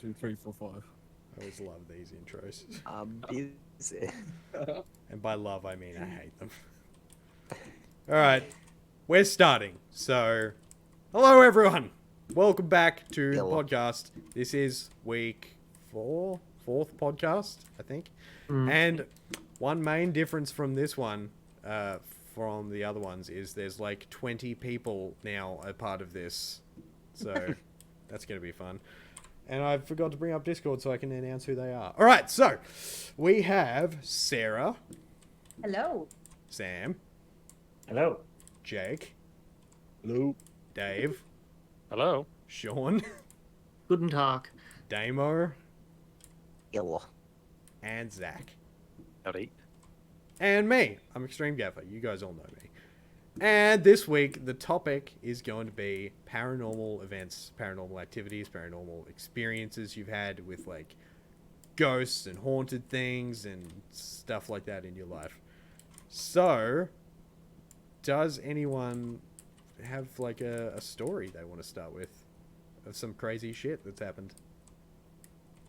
2, 3, 4, 5. I always love these intros. Busy. And by love, I mean I hate them. Alright, we're starting. So, hello everyone! Welcome back to the Hello. podcast. This is week 4? 4th podcast, I think. Mm. And one main difference from this one, from the other ones, is there's like 20 people now a part of this. So, that's going to be fun. And I forgot to bring up Discord so I can announce who they are. Alright, so, we have Sarah, Hello. Sam, Hello. Jake, Hello. Dave, Hello. Sean, Guten Tag. Damo, Hello. and Zach. Howdy. And me. I'm Extreme Gaffer. You guys all know me. And this week, the topic is going to be paranormal events, paranormal activities, paranormal experiences you've had with, like, ghosts and haunted things and stuff like that in your life. So, does anyone have, like, a story they want to start with of some crazy shit that's happened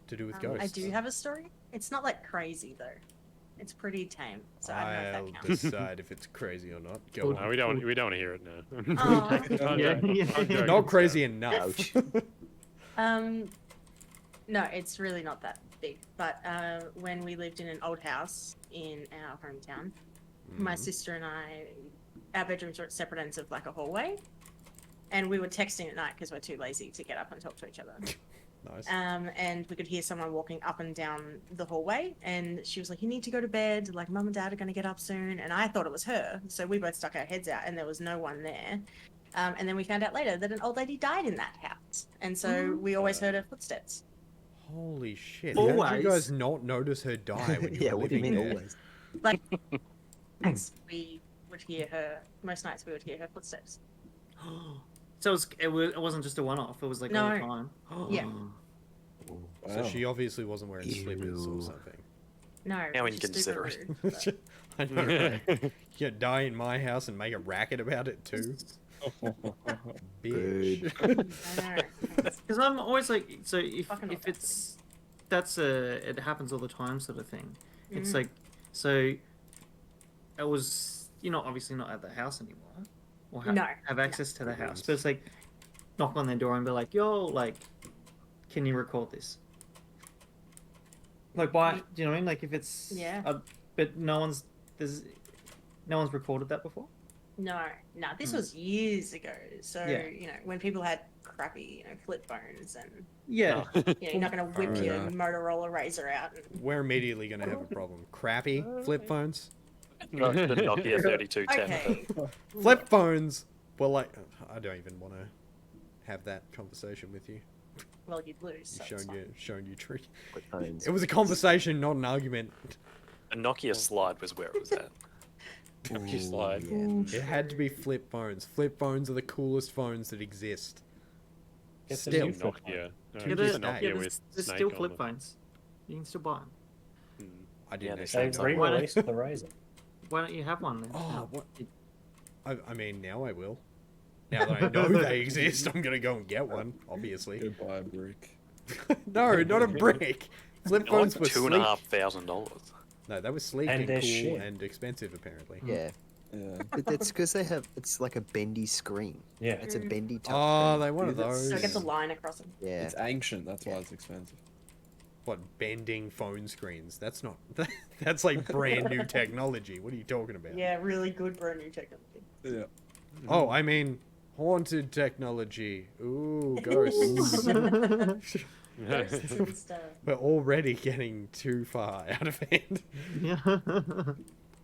to do with ghosts? I do have a story. It's not like crazy though. It's pretty tame, so I don't know if I'll that counts. decide if it's crazy or not. Go No, on. we don't want to hear it now. Oh. I'm Yeah, joking. yeah. I'm joking, Not crazy sorry. enough. No, it's really not that big. But when we lived in an old house in our hometown, my Mhm. sister and I, our bedrooms were at separate ends of like a hallway, and we were texting at night because we're too lazy to get up and talk to each other. Nice. And we could hear someone walking up and down the hallway, and she was like, "You need to go to bed. Like, Mum and Dad are going to get up soon." And I thought it was her, so we both stuck our heads out, and there was no one there. And then we found out later that an old lady died in that house, and so we always heard her footsteps. Holy shit. How did you Always. guys not notice her die when you Yeah, were what do you living mean there? always? Like, we would hear her most nights. We would hear her footsteps. So it wasn't just a one-off. It was like all the No. time. Yeah. So she obviously wasn't wearing slippers or Ew. something. No, How which is super inconsiderate. rude, but- I know, right? You die in my house and make a racket about it too? Bitch. I know. Because I'm always like, so if Fucking if audacity. it's it happens all the time sort of thing. It's Mhm. like, so it was, obviously not at the house anymore, or No, have no. access to the house. Rooms. But it's like, knock on their door and be like, "Yo, like, can you record this?" Like, why? Do you know what I mean? Like, if it's Yeah. but no one's recorded that before. No, this Hmm. was years ago. So, Yeah. when people had crappy, flip phones and, Yeah. you're not going to whip Oh, your yeah. Motorola Razor out. And... We're immediately going to have a problem. Crappy flip phones? No, the Nokia 3210. Okay. Flip phones were like... I don't even want to have that conversation with you. Well, you'd lose. So it's Showing you trick. What phones? It was a conversation, not an argument. A Nokia slide was where it was at. Nokia slide. Yeah. It had to be flip phones. Flip phones are the coolest phones that exist. It's Still. a Nokia. No, To Yeah, this there's, day. Nokia yeah, with there's Snake still on flip them. phones. You can still buy them. Hmm. I didn't Yeah, actually they know. say Why don't- Re-released the Razor. Why don't you have one then? Oh, what? I mean, now I will. Now that I know they exist, I'm gonna go and get one, obviously. Goodbye, brick. No, not a brick. Flip They're like phones were sleek. $2,500. No, they were sleek And and, they're cool shit. and expensive, apparently. Yeah. Yeah. But that's because it's like a bendy screen. Yeah. It's a bendy touch Oh, screen. they one of Dude, that's those. So it gets a line across them. Yeah. It's ancient, that's why it's expensive. What, bending phone screens? That's not. That's like brand new technology. What are you talking about? Yeah, really good brand new technology. Yeah. Oh, I mean, haunted technology. Ooh, ghosts. Ghosts and stuff. We're already getting too far out of hand. Yeah.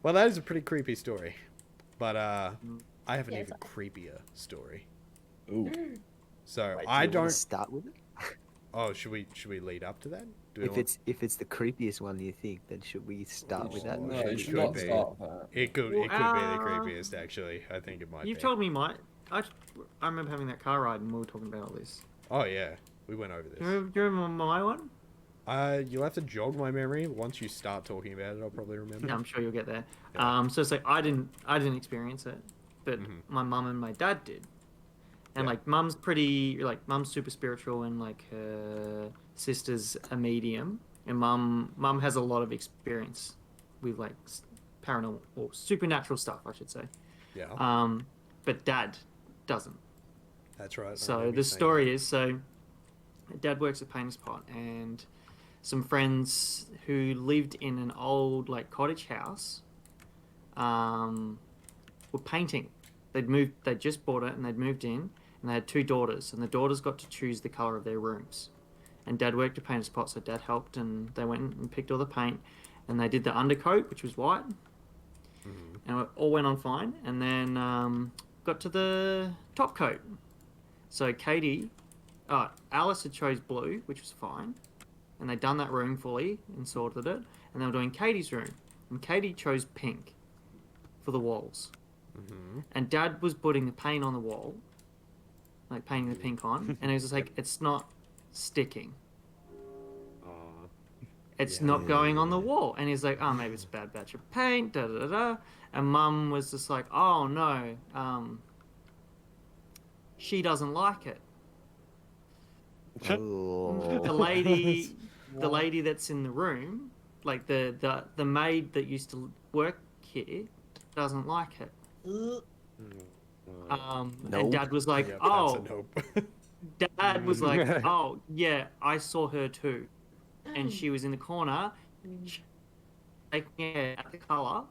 Well, that is a pretty creepy story. But I have an Yeah, even creepier story. Ooh. So Wait, do I you wanna don't. start with it. Oh, should we lead up to that? Do we If want- it's the creepiest one you think, then should we start with that? Oh, or No, should you we should go not be. start with that. it could be the Uh, creepiest actually. I think it might You've be. told me I remember having that car ride and we were talking about all this. Oh yeah, we went over Do this. you remember my one? You'll have to jog my memory. Once you start talking about it, I'll probably remember. Yeah, I'm sure you'll get there. Yeah. So it's like I didn't experience it, but Mhm. my mum and my dad did. And Yeah. like mum's super spiritual, and like her sister's a medium, and mum has a lot of experience with like paranormal or supernatural stuff, I should say. Yeah, But dad doesn't. that's right. I So remember you the saying story that. is, so dad works at Painter's Pot, and some friends who lived in an old like cottage house were painting. They'd just bought it, and they'd moved in, and they had two daughters, and the daughters got to choose the color of their rooms. And dad worked at Painter's Pot, so dad helped, and they went and picked all the paint, and they did the undercoat, which was white, and it all went on fine. And then got to the top coat. So Alice had chose blue, which was fine, and they'd done that room fully and sorted it, and they were doing Katie's room, and Katie chose pink for the walls. And dad was putting the paint on the wall, like painting the pink on, and he was just like, it's not sticking. It's not going on the wall. And he's like, oh, maybe it's a bad batch of paint, da da da da. And mum was just like, oh no, she doesn't like it. Oh. The lady that's in the room, like the maid that used to work here, doesn't like it. Ugh. And Nope. dad was like, Yep, oh, that's a nope. dad was like, oh yeah, I saw her too, and she was in the corner, taking it at the color.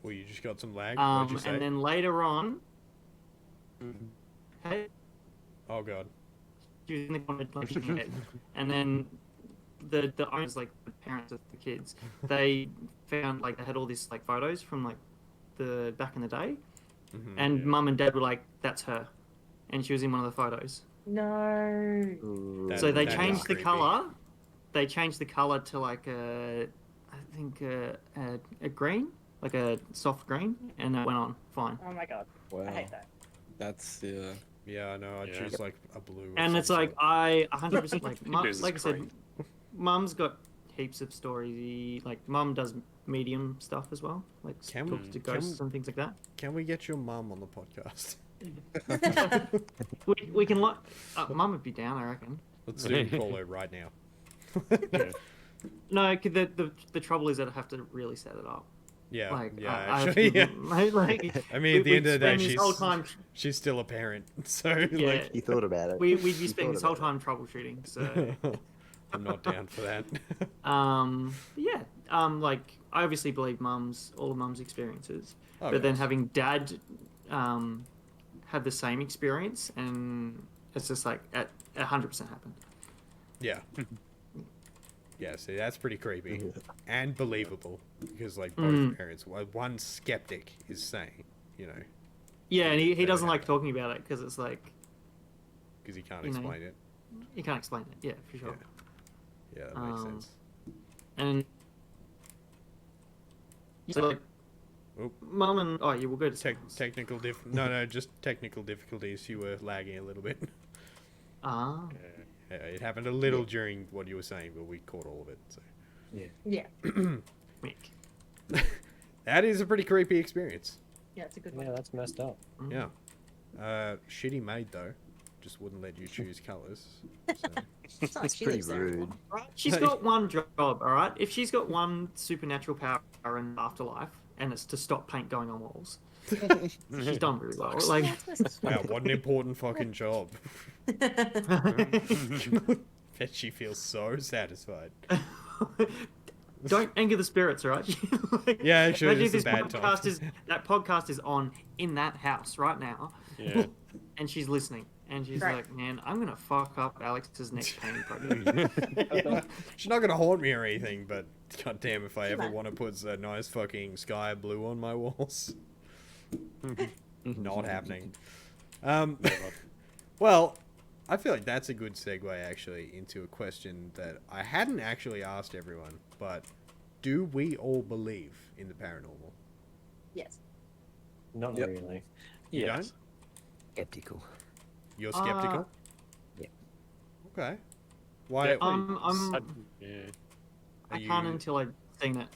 Well, you just got some lag. What'd you say? And then later on, hey, Oh god. she was in the corner looking at it, and then the owners, like the parents of the kids, they found like they had all these like photos from like the back in the day, and mum and dad were like, that's her, and she was in one of the photos. No. Ooh. That- So they that is changed the creepy. color. They changed the color to like I think a green, like a soft green, and it went on fine. Oh my god. Wow. I hate that. That's Yeah, I know. I'd Yeah. choose like a blue. Or And it's some like sort. I 100% like This is like I said, great. mum's got heaps of stories. Like mum does medium stuff as well, like Can we- talks to can ghosts we- and things like that. Can we get your mum on the podcast? We can like mum would be down, I reckon. Let's do a call her right now. Yeah. No, 'cause the trouble is that I have to really set it up. Yeah, Like yeah, I have actually, to, yeah. like, I mean, at the end of the day, spend this she's whole time. she's still a parent, so Yeah, like, You thought about it. we'd be You spending thought this whole about time troubleshooting. So, I'm not down for that. yeah, like I obviously believe all of mum's experiences, Oh, but then yes. having dad, have the same experience, and it's just like at 100% happened. Yeah. Yeah, see, that's pretty creepy and believable because, like, both parents, one skeptic is saying, you know, Yeah, and he There doesn't we like have it. talking about it because it's like because he can't You know. explain it. you can't explain it. Yeah, for sure. Yeah, that makes Um, sense. And so like, Oop. mum and oh yeah, we'll go to Technical no, just technical difficulties. You were lagging a little bit. Ah, Yeah, it happened a little during what you were saying, but we caught all of it. So Yeah. Mick. that is a pretty creepy experience. Yeah, it's a good one. Yeah, that's messed up. Yeah. Shitty maid though, just wouldn't let you choose colors. So. It's not like It's she pretty lives there rude. anymore. She's got one job, all right. If she's got one supernatural power in the afterlife, and it's to stop paint going on walls, she's done really well. Like, Wow, what an important fucking job. Bet she feels so satisfied. don't anger the spirits, all right? Like, Yeah, actually, imagine this if is a bad time. that podcast is on in that house right now, Yeah. and she's listening, and she's Right. like, "Man, I'm gonna fuck up Alex's next painting project." She's not gonna haunt me or anything, but goddamn, if I She ever might. want to put a nice fucking sky blue on my walls, not happening. Well, I feel like that's a good segue actually into a question that I hadn't actually asked everyone, but do we all believe in the paranormal? Yes. Not Yep. really. You Yes. don't? Skeptical. You're skeptical? Yeah. Okay. Why? Yeah, why- Yeah. are I can't you- until I've seen it.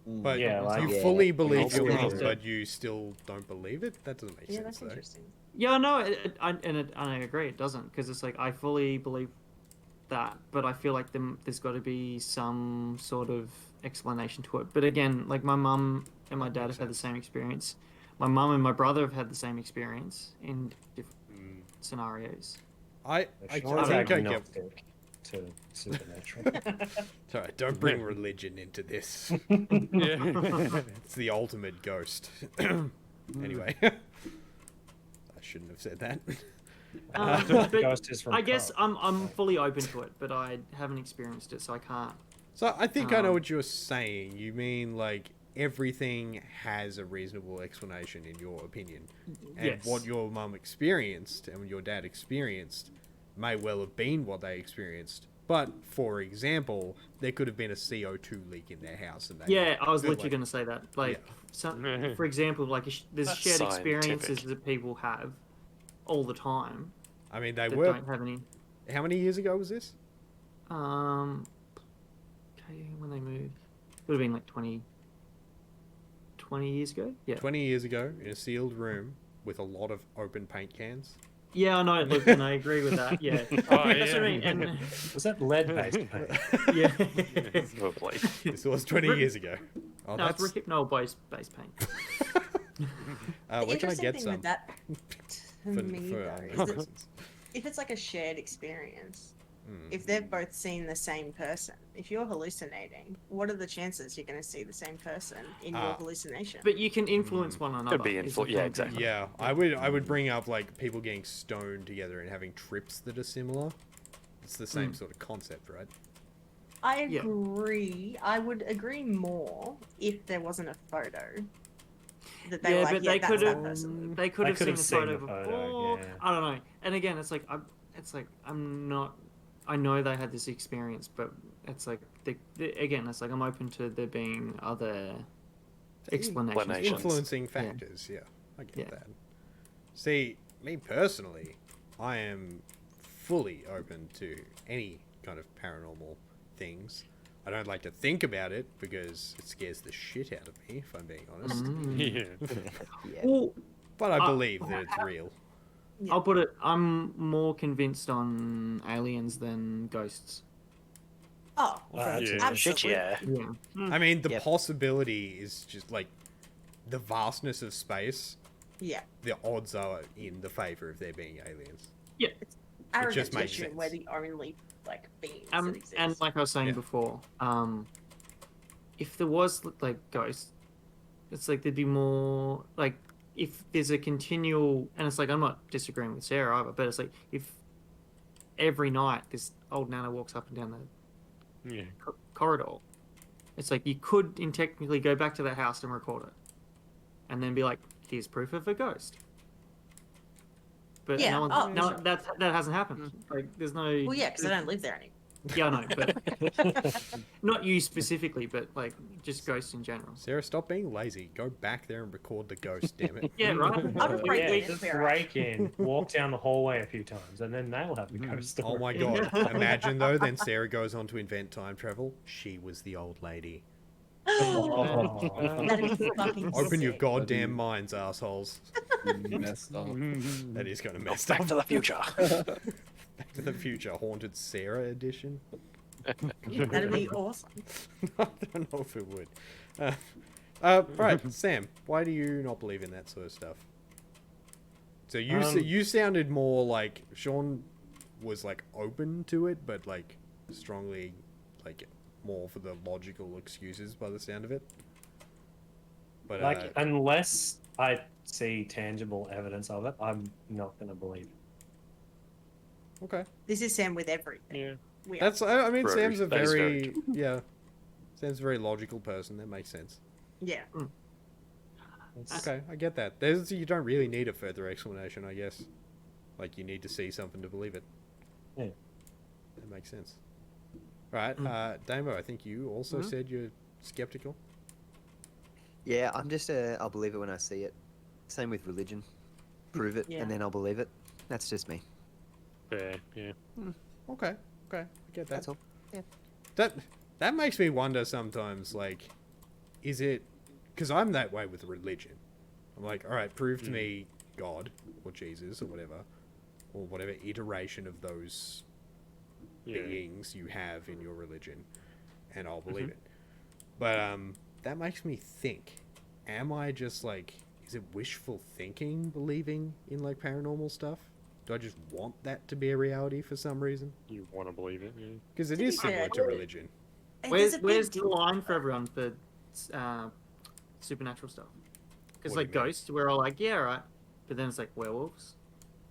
But Yeah, like- you Yeah, fully you believe also you're have wrong, to- but you still don't believe it? That doesn't make Yeah, sense, that's though. interesting. Yeah, no, I agree. It doesn't, because it's like I fully believe that, but I feel like there's got to be some sort of explanation to it. But again, like my mum and my dad have had the same experience. My mum and my brother have had the same experience in different scenarios. I Sean's think I get. agnostic to supernatural. Sorry, don't bring religion into this. Yeah. It's the ultimate ghost. Anyway, I shouldn't have said that. But Ghost is from I guess Carl. I'm fully open to it, but I haven't experienced it, so I can't. So I think I know what you're saying. You mean like everything has a reasonable explanation in your opinion, and Yes. what your mum experienced and your dad experienced may well have been what they experienced. But for example, there could have been a CO2 leak in their house, and they Yeah, I was they're literally like- going to say that. Like, Yeah. for example, like there's That's shared experiences scientific. that people have all the time I mean, they that were. don't have any. How many years ago was this? Okay, when they moved, it would have been like 20 years ago. Yeah. 20 years ago, in a sealed room with a lot of open paint cans. Yeah, I know. Look, and I agree with that. Yeah. Oh, That's what I mean. yeah. And, Was that lead-based paint? yeah. Probably. This was 20 years ago. Oh, No, it's that's. Rohypnol base paint. The Where can I interesting get thing some? with that, to For, me, for, though, is that reasons. if it's like a shared experience, Mm. if they've both seen the same person, if you're hallucinating, what are the chances you're going to see the same person in your hallucination? But you can influence one another. be is the yeah, thing. exactly. Yeah, I would bring up like people getting stoned together and having trips that are similar. It's the same sort of concept, right? I Yeah. agree. I would agree more if there wasn't a photo. That they Yeah, were like, but yeah, they that's could that have. person. They could They have could seen have the seen photo the before. photo, yeah. I don't know. And again, it's like I'm not. I know they had this experience, but it's like again, it's like I'm open to there being other explanations. Explanations. Influencing factors, yeah. I get Yeah. that. See, me personally, I am fully open to any kind of paranormal things. I don't like to think about it because it scares the shit out of me, if I'm being honest. Yeah. Yeah. Well, But I believe that it's real. I'll put it. I'm more convinced on aliens than ghosts. Oh, Yeah. absolutely. Shit, yeah. Yeah. I mean, the Yep. possibility is just like the vastness of space. Yeah. The odds are in the favor of there being aliens. Arrogant just to makes assume sense. we're the only like beings that exist. And like I was saying Yeah. before, if there was like ghosts, it's like there'd be more like if there's a continual, and it's like I'm not disagreeing with Sarah either, but it's like if every night this old nana walks up and down the Yeah. corridor, it's like you could technically go back to that house and record it, and then be like, here's proof of a ghost. But Yeah, no one, oh, no, sure. that hasn't happened. Like, there's no. Well, yeah, because I don't live there anymore. Yeah, I know, but not you specifically, but like just ghosts in general. Sarah, stop being lazy. Go back there and record the ghost, damn it. Yeah, right. I'll just break Yeah, in and just clear out. break in, walk down the hallway a few times, and then they'll have the ghost story. Oh my god. Imagine though, then Sarah goes on to invent time travel. She was the old lady. Oh. That'd be fucking Open your sick. goddamn minds, assholes. Messed up. That is going to mess Back up. to the future. Back to the Future Haunted Sarah edition. That'd be awesome. I don't know if it would. Right, Sam, why do you not believe in that sort of stuff? So you sounded more like Sean was like open to it, but like strongly like more for the logical excuses by the sound of it. But Like, unless I see tangible evidence of it, I'm not going to believe it. okay, This is Sam with everything. Yeah. We are. that's I mean True. Sam's a That is very very yeah, Sam's a very logical person. That makes sense. Yeah. It's- Okay, I get that. There's you don't really need a further explanation, I guess. Like you need to see something to believe it. Yeah. That makes sense. Right, Damo, I think you also said you're skeptical. Yeah, I'm just I'll believe it when I see it. Same with religion. Prove it, Yeah. and then I'll believe it. That's just me. Yeah. Yeah. Okay, I get that. That's all. That makes me wonder sometimes, like, is it... Because I'm that way with religion. I'm like, all right, prove to me God or Jesus or whatever iteration of those beings you have in your religion, and I'll believe it. But that makes me think, am I just like, is it wishful thinking believing in like paranormal stuff? Do I just want that to be a reality for some reason? You want to believe it? Yeah. Because it To is be fair, similar to religion. There's a Where's big the line for everyone for supernatural stuff? Because What do like you mean? ghosts, we're all like, yeah, right. But then it's like werewolves,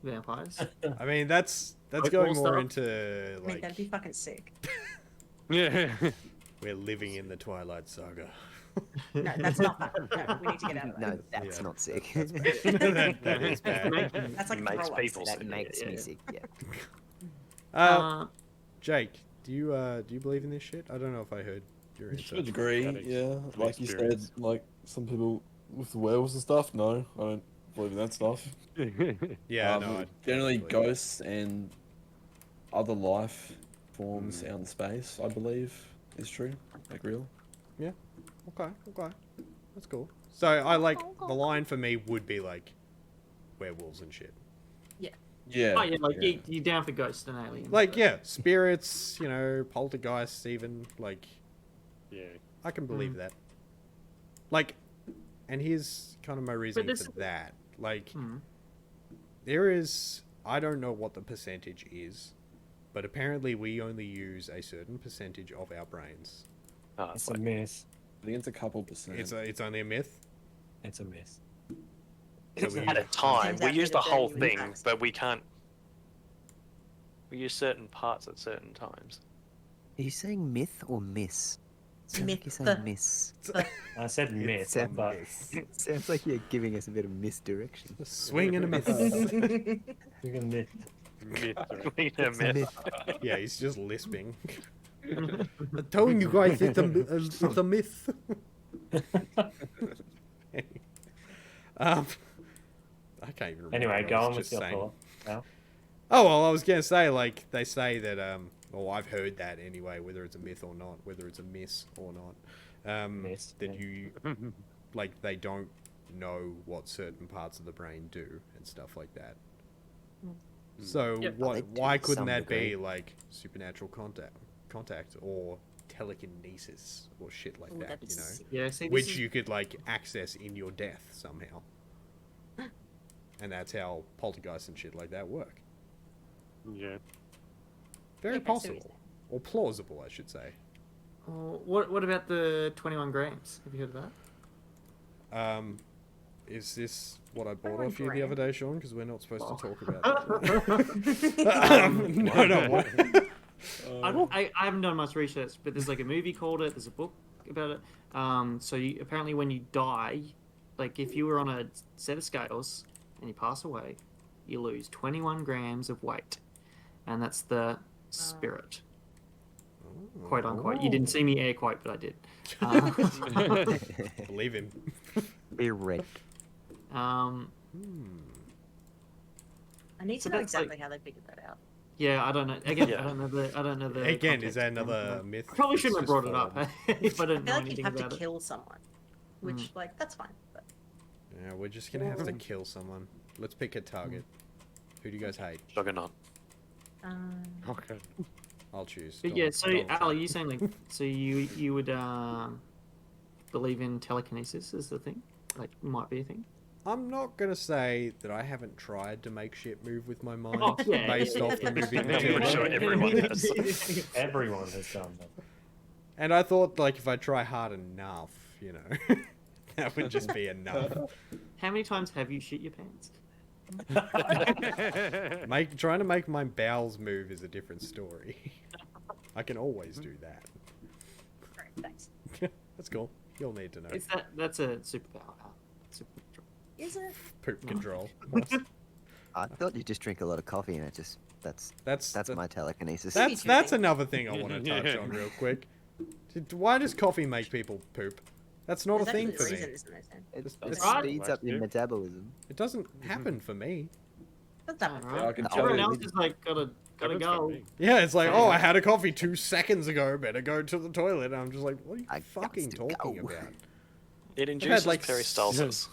vampires. I mean, that's Like going all more stuff? into I mean, like that'd be fucking sick. Yeah. we're living in the Twilight Saga. No, that's not that. No, we need to get out of that. No, that's Yeah, not sick. that is bad. That's like a Makes throw-up people sick. That sick. makes me Yeah. sick. Yeah. Uh, Jake, do you believe in this shit? I don't know if I heard your To answer. a degree, That yeah. from Like you said, experience. like some people with the werewolves and stuff. No, I don't believe in that stuff. Yeah, no. I Generally, don't believe it. ghosts and other life forms out in space, I believe, is true. Like real. Okay, that's cool. So I like the line for me would be like werewolves and shit. Yeah. Oh yeah, like you're down for ghosts and aliens. Like yeah, spirits, you know, poltergeists, even like Yeah. I can believe that. Like, and here's kind of my reasoning this- for that. Like, Hmm. there is, I don't know what the percentage is, but apparently we only use a certain percentage of our brains. Oh, It's it's a like, myth. I think it's a couple percent. It's only a myth. It's a myth. So we at a use- time, Turns we out use that the it's whole only thing, facts. but we can't. We use certain parts at certain times. Are you saying myth or miss? Sounds like you're Myth. saying miss. I said myth, sounds- but Sounds like you're giving us a bit of misdirection. A swing and a miss. you're gonna myth. Myth. It's a myth. Yeah, he's just lisping. I'm telling you guys, it's a myth. I can't even remember. Anyway, what I go was on with just your saying. thought. Now. Oh well, I was gonna say like they say that well I've heard that anyway, whether it's a myth or not, whether it's a miss or not, Miss, that yeah. you like they don't know what certain parts of the brain do and stuff like that. So Yep. They do why to couldn't some that be degree. like supernatural contact or telekinesis or shit like Ooh, that, that'd be you know? sick. Yeah, see, this Which is- you could like access in your death somehow. And that's how poltergeists and shit like that work. Yeah. Very Okay, I see what you're possible. Or plausible, I should say. Oh, what about the 21 grams? Have you heard of that? Is this what I bought Oh, off you the great. other day, Sean? Because we're not supposed Oh. to talk about that. No, what? I haven't done much research, but there's like a movie called it. There's a book about it. So apparently when you die, like if you were on a set of scales and you pass away, you lose 21 grams of weight, and that's the spirit, quote unquote. You didn't see me air quote, but I did. Believe him. Erect. Um, I need to So know that's, like- exactly how they figured that out. yeah, I don't know. Again, Yeah. I don't know the. Again, is context that behind another it. myth? I probably that's shouldn't have just brought it up formed? if I I didn't know feel like you'd anything have to about it. kill someone, which like that's fine. But Yeah, we're just gonna have to kill someone. Let's pick a target. Who do you guys hate? Juggernaut. Okay. I'll choose. But Donald- yeah, so Donald Al, are Trump. you saying like, so you would believe in telekinesis as the thing, like might be a thing? I'm not gonna say that I haven't tried to make shit move with my mind Oh, yeah, based yeah, off the yeah. movie I'm pretty material. sure everyone has. Everyone has done that. And I thought, like, if I try hard enough, you know, that would just be enough. How many times have you shit your pants? Trying to make my bowels move is a different story. I can always do that. great, thanks. That's cool. You'll need to know. That's a superpower. Al. Supernatural. Is it? Poop control. I thought you just drink a lot of coffee and it just that's That's my telekinesis. That's another thing I want to touch Yeah. on real quick. Why does coffee make people poop? That's not a Is that thing the for reason, me. isn't it? It Right. speeds up your metabolism. It doesn't happen for me. That's not Alright. Yeah, I can tell Everyone you. else is like gotta Happens for go. me. Yeah, it's like, oh, I had a coffee 2 seconds ago. Better go to the toilet. And I'm just like, what are you I fucking gots to talking go. about? It induces like, peristalsis.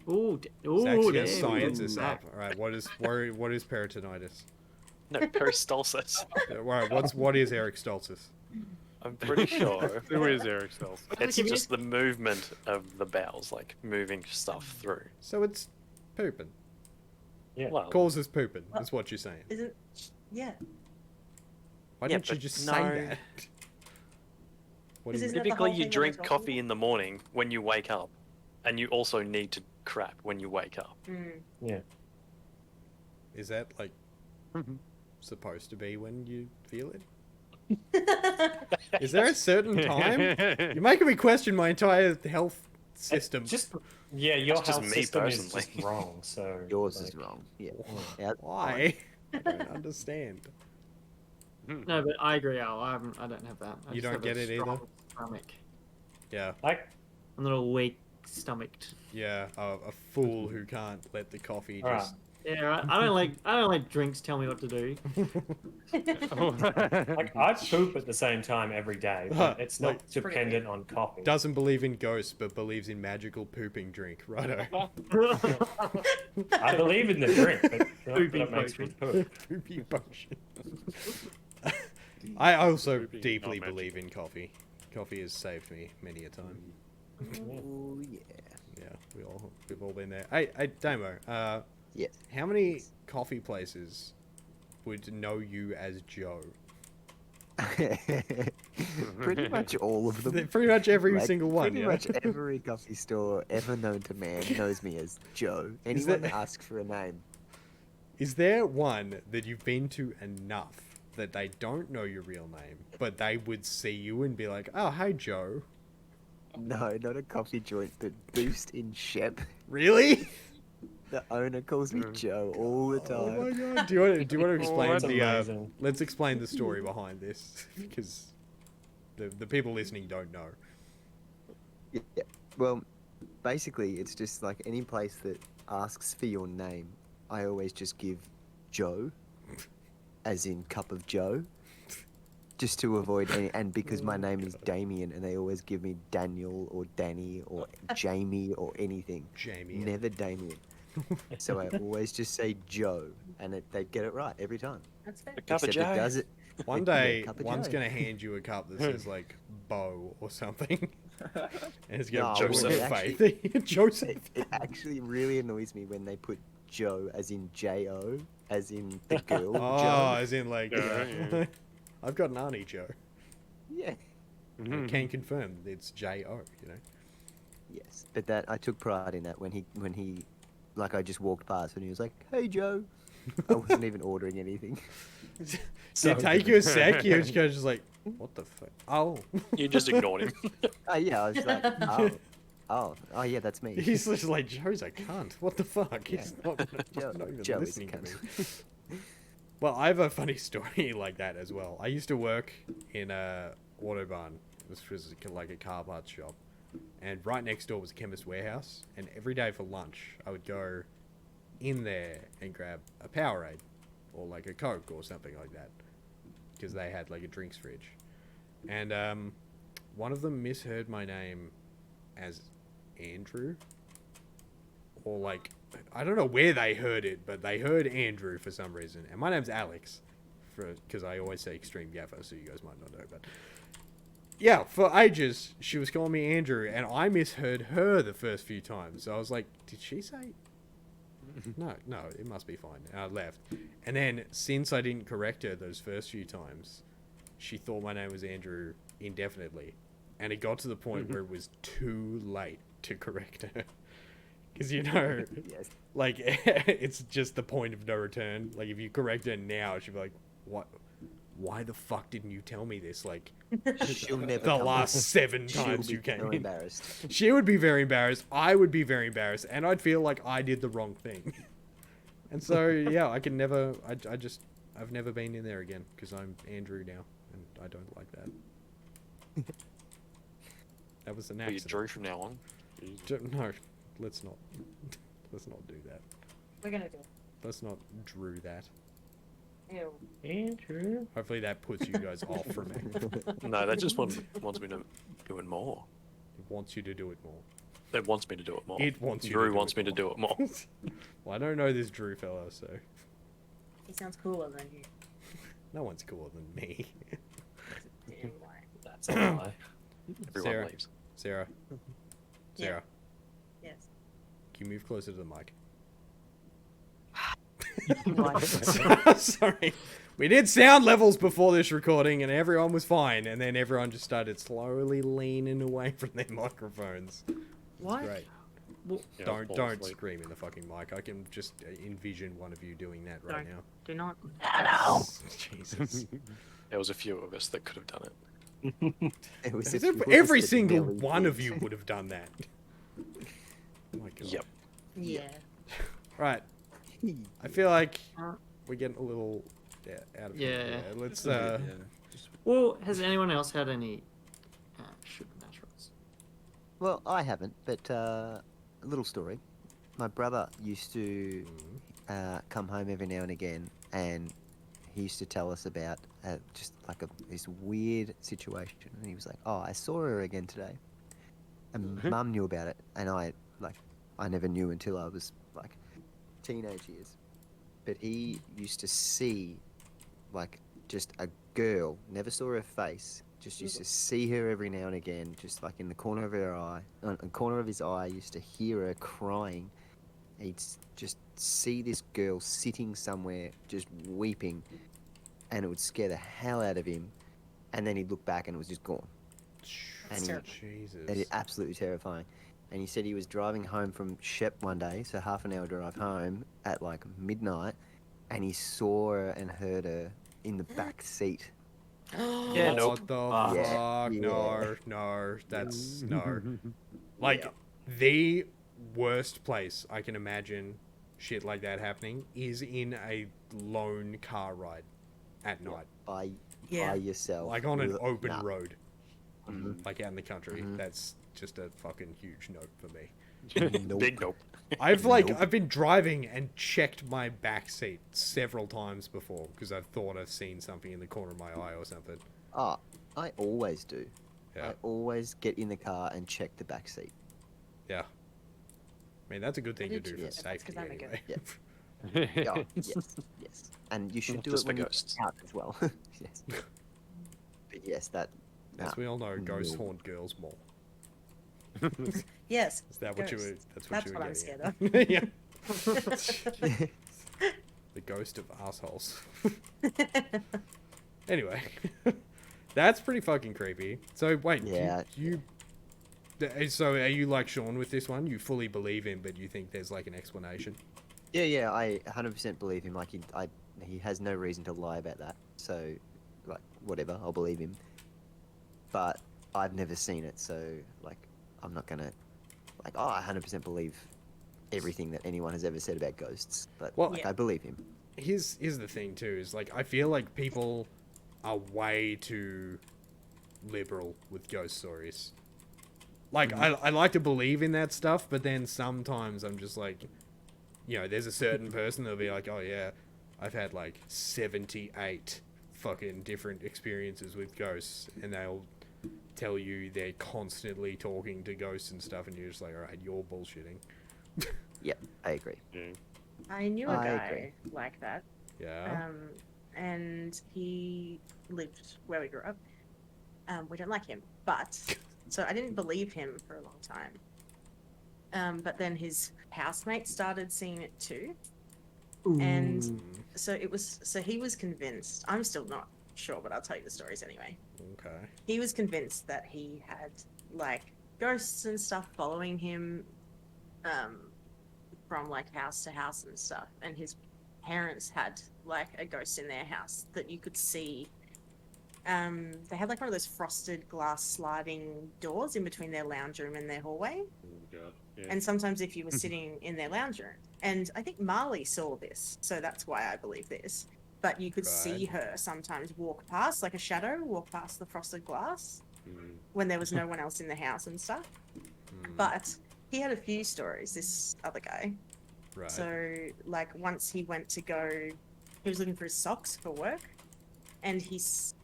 Ooh, Zach's ooh, gonna there science we this go. up. All right, what is peritonitis? No, peristalsis. All right, what is Eric Stoltz's? I'm pretty sure Who is Eric Stelz? it's Give me just the movement of the bowels, like moving stuff through. So it's pooping. Yeah. Well, Causes pooping. Is what you're saying. Isn't? Yeah. Why Yeah, didn't you but just no. say that? What do This you isn't it the typically whole you thing that we're drink talking coffee about? in the morning when you wake up, and you also need to crap when you wake up. Mm. Yeah. Is that like supposed to be when you feel it? Is there a certain time? You're making me question my entire health system. Just yeah, your That's just health me system is personally. just wrong. So Yours like, is wrong. Yeah. Yeah, that's fine. Why? I don't understand. No, but I agree, Al. I don't have that. I You just don't have get a it either? strong Stomach. Yeah, Like, I'm a little weak stomached. yeah. A fool who can't let the coffee Alright. just. Yeah, right. I don't like drinks. Tell me what to do. like I poop at the same time every day, but it's not Like- dependent on coffee. Doesn't believe in ghosts, but believes in magical pooping drink. Righto. I believe in the drink, but not that Pooping it makes me potion. poop. Poopy potion. I also Poopy, deeply not magic. believe in coffee. Coffee has saved me many a time. Oh yeah. Yeah, we've all been there. Hey, Damo. Yes. How many coffee places would know you as Joe? Pretty much all of them. Pretty much every Like, single one. Pretty Yeah? much every coffee store ever known to man knows me as Joe. Is Anyone that- that asks for a name. Is there one that you've been to enough that they don't know your real name, but they would see you and be like, "Oh, hey, Joe." No, not a coffee joint, but Boost in Shep. Really? The owner calls me Joe all the Oh my time. god! Do you want to explain that's the? amazing. Let's explain the story behind this because the people listening don't know. Yeah. Well, basically, it's just like any place that asks for your name, I always just give Joe, as in cup of Joe, just to avoid any. And because my name is Damien, and they always give me Daniel or Danny or Jamie or anything. Jamie. Never Damien. So I always just say Joe, and they get it right every time. That's fair. A cup of Except it Joe. does it. One Yeah, day, cup of one's Joe. gonna hand you a cup that says like Bo or something, and it's gonna No, be Joseph. with faith. Joseph. It actually really annoys me when they put Joe as in J-O, as in the girl Oh, Joe. as in like, Yeah, yeah. I've got an auntie Joe. Yeah. I can confirm that it's J-O. You know. Yes, but that I took pride in that when he, like I just walked past and he was like, "Hey Joe," I wasn't even ordering anything. So it take you a sec. You're just like, what the fuck? Oh, You just ignored him. Oh yeah, I was like, oh yeah, that's me. he's just like Joe's a cunt. What the fuck? He's not, Joe- not even Joe is a listening to cunt. me. Well, I have a funny story like that as well. I used to work in a autobahn. This was like a car parts shop, and right next door was a chemist warehouse. And every day for lunch, I would go in there and grab a Powerade or like a Coke or something like that, because they had like a drinks fridge. And one of them misheard my name as Andrew, or like, I don't know where they heard it, but they heard Andrew for some reason. And my name's Alex, because I always say Extreme Gaffer, so you guys might not know. But yeah, for ages she was calling me Andrew, and I misheard her the first few times. So I was like, did she say? No, it must be fine. And I left. And then since I didn't correct her those first few times, she thought my name was Andrew indefinitely. And it got to the point where it was too late to correct her. Because, you know, Yes. like, it's just the point of no return. Like, if you correct her now, she'd be like, what? Why the fuck didn't you tell me this? Like, She'll never the come last back. 7 She'll times be you came so in. embarrassed. She would be very embarrassed. I would be very embarrassed. And I'd feel like I did the wrong thing. And so, yeah, I can never... I've never been in there again. Because I'm Andrew now. And I don't like that. That was an Are you accident. Drew from now on? No, let's not. Let's not do that. We're gonna do it. Let's not drew that. Ew. Andrew. Hopefully that puts you guys off from me. No, that just wants me to do it more. It wants you to do it more. It wants me to do it more. It wants you Drew to do wants it me to do it more. Well, I don't know this Drew fella, so He sounds cooler than you. no one's cooler than me. Damn right. That's a lie. Everyone Sarah. leaves. Sarah. Yeah. Sarah, Yes. can you move closer to the mic? What? Sorry. We did sound levels before this recording and everyone was fine, and then everyone just started slowly leaning away from their microphones. What? Great. Yeah, Don't fall asleep. scream in the fucking mic. I can just envision one of you doing that right Don't. now. Do not. Jesus. There was a few of us that could have done it. It was As a if few of every us that single nearly one of did. you would have done that. Oh my god. Yep. Yeah. Right. I feel like we're getting a little out of Yeah. hand. Let's Yeah. Just Well, has anyone else had any supernaturals? Well, I haven't, but a little story. My brother used to come home every now and again, and he used to tell us about just like this weird situation. And he was like, "Oh, I saw her again today," and Mum knew about it, and I never knew until I was like teenage years. But he used to see like just a girl, never saw her face, just used to see her every now and again, just like in the corner of her eye, in the corner of his eye, used to hear her crying. He'd just see this girl sitting somewhere just weeping, and it would scare the hell out of him, and then he'd look back and it was just gone. And he, Jesus. that is absolutely terrifying. And he said he was driving home from Shep one day, so half an hour drive home at like midnight, and he saw her and heard her in the back seat. Yeah, nope. What the Yeah, fuck? yeah. No, that's no. Like the worst place I can imagine shit like that happening is in a lone car ride at night, by Yeah. yourself. like on an with- open nah. road, Mhm. like out in the country. Mhm. That's just a fucking huge note for me. Nope. Big nope. I've been driving and checked my back seat several times before because I've thought I've seen something in the corner of my eye or something. Oh, I always do. Yeah. I always get in the car and check the back seat. Yeah. I mean, that's a good thing to did do too, for yeah, that's 'cause safety I'm a anyway. Yeah. Oh, yes, yes. And you should do Just it when for you're ghosts. out as well. Yes. But yes, that. As nah. we all know, ghosts No. haunt girls more. Yes. Is that what you were? Ghosts. That's what That's you were what I'm getting scared at. Yeah. The ghost of assholes. Anyway, that's pretty fucking creepy. So wait, Yeah. so are you like Sean with this one? You fully believe him, but you think there's like an explanation? Yeah, I 100% believe him. Like he has no reason to lie about that. So, like, whatever, I'll believe him. But I've never seen it, so like, I'm not gonna, like, I 100% believe everything that anyone has ever said about ghosts. But Well, like, Yeah. I believe him. Here's the thing too, is like I feel like people are way too liberal with ghost stories. Like I like to believe in that stuff, but then sometimes I'm just like, you know, there's a certain person that'll be like, oh yeah, I've had like 78 fucking different experiences with ghosts, and they'll tell you they're constantly talking to ghosts and stuff, and you're just like, all right, you're bullshitting. Yep, I agree. I knew a I guy agree. like that. Yeah. And he lived where we grew up. We don't like him, but so I didn't believe him for a long time. But then his housemate started seeing it too, and so he was convinced. I'm still not sure, but I'll tell you the stories anyway. Okay. He was convinced that he had like ghosts and stuff following him, from like house to house and stuff, and his parents had like a ghost in their house that you could see. They had like one of those frosted glass sliding doors in between their lounge room and their hallway. And sometimes if you were sitting in their lounge room, and I think Marley saw this, so that's why I believe this. But you could see Right. her sometimes walk past, like a shadow, walk past the frosted glass when there was no one else in the house and stuff. But he had a few stories, this other guy. Right. So, like, once he went to go, he was looking for his socks for work, and he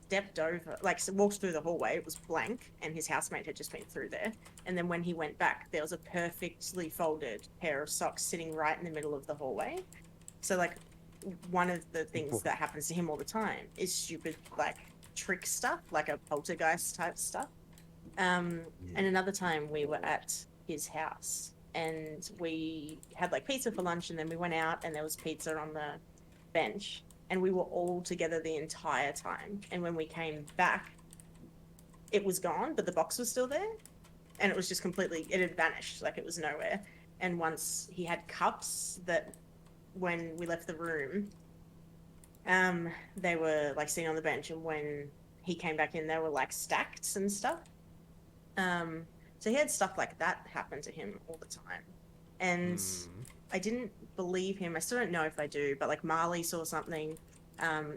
stepped over, like walked through the hallway. It was blank, and his housemate had just been through there. And then when he went back, there was a perfectly folded pair of socks sitting right in the middle of the hallway. So like, one of the things that happens to him all the time is stupid like trick stuff, like a poltergeist type stuff. And another time we were at his house and we had like pizza for lunch, and then we went out and there was pizza on the bench, and we were all together the entire time. And when we came back, it was gone, but the box was still there, and it was just completely, it had vanished, like it was nowhere. And once he had cups that when we left the room, they were like sitting on the bench, and when he came back in, they were like stacked and stuff. So he had stuff like that happen to him all the time. And I didn't believe him. I still don't know if I do, but like Marley saw something.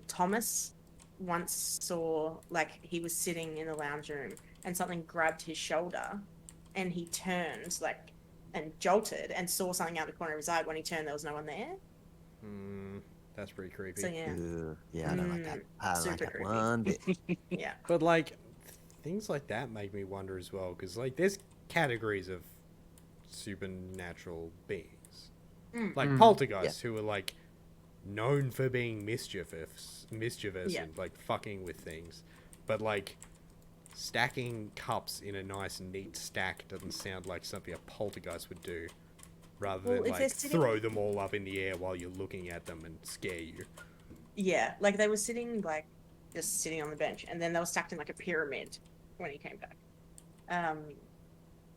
Thomas once saw, like, he was sitting in the lounge room and something grabbed his shoulder, and he turned like and jolted and saw something out the corner of his eye. When he turned, there was no one there. That's pretty creepy. So yeah, Yeah, I don't like that. I don't like super that creepy. one bit. yeah. But like, things like that make me wonder as well, because like, there's categories of supernatural beings, like poltergeists, who are like known for being mischievous and like fucking with things, but like stacking cups in a nice neat stack doesn't sound like something a poltergeist would do. Rather Well, than if they're like sitting- throw them all up in the air while you're looking at them and scare you. Yeah, like they were sitting, like just sitting on the bench, and then they were stacked in like a pyramid when he came back.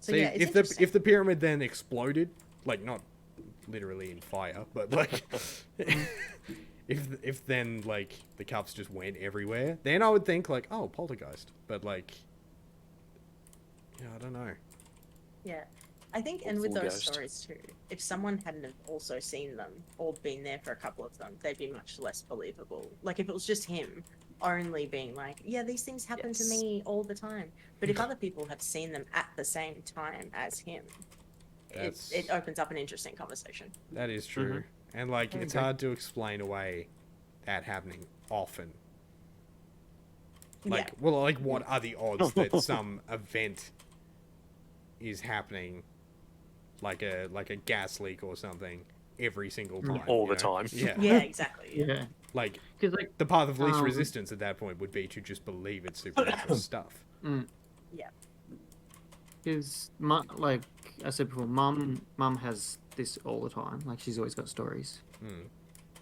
So See, yeah, it's if the pyramid then exploded, like not literally in fire, but like if then like the cups just went everywhere, then I would think like, oh, poltergeist. But like, yeah, I don't know. Yeah, I think, and with Full those ghost. stories too, if someone hadn't have also seen them or been there for a couple of them, they'd be much less believable. Like if it was just him only being like, yeah, these things happen to Yes. me all the time. But if other people have seen them at the same time as him, That's- it opens up an interesting conversation. That is true. And like, it's hard to explain away that happening often. Like, well, like, what are the odds that some event is happening, like a gas leak or something, every single time? All you the know? time. Yeah. Yeah, exactly. Yeah, Like, because like the path of least resistance at that point would be to just believe it's supernatural stuff. because like I said before, mum has this all the time. Like she's always got stories,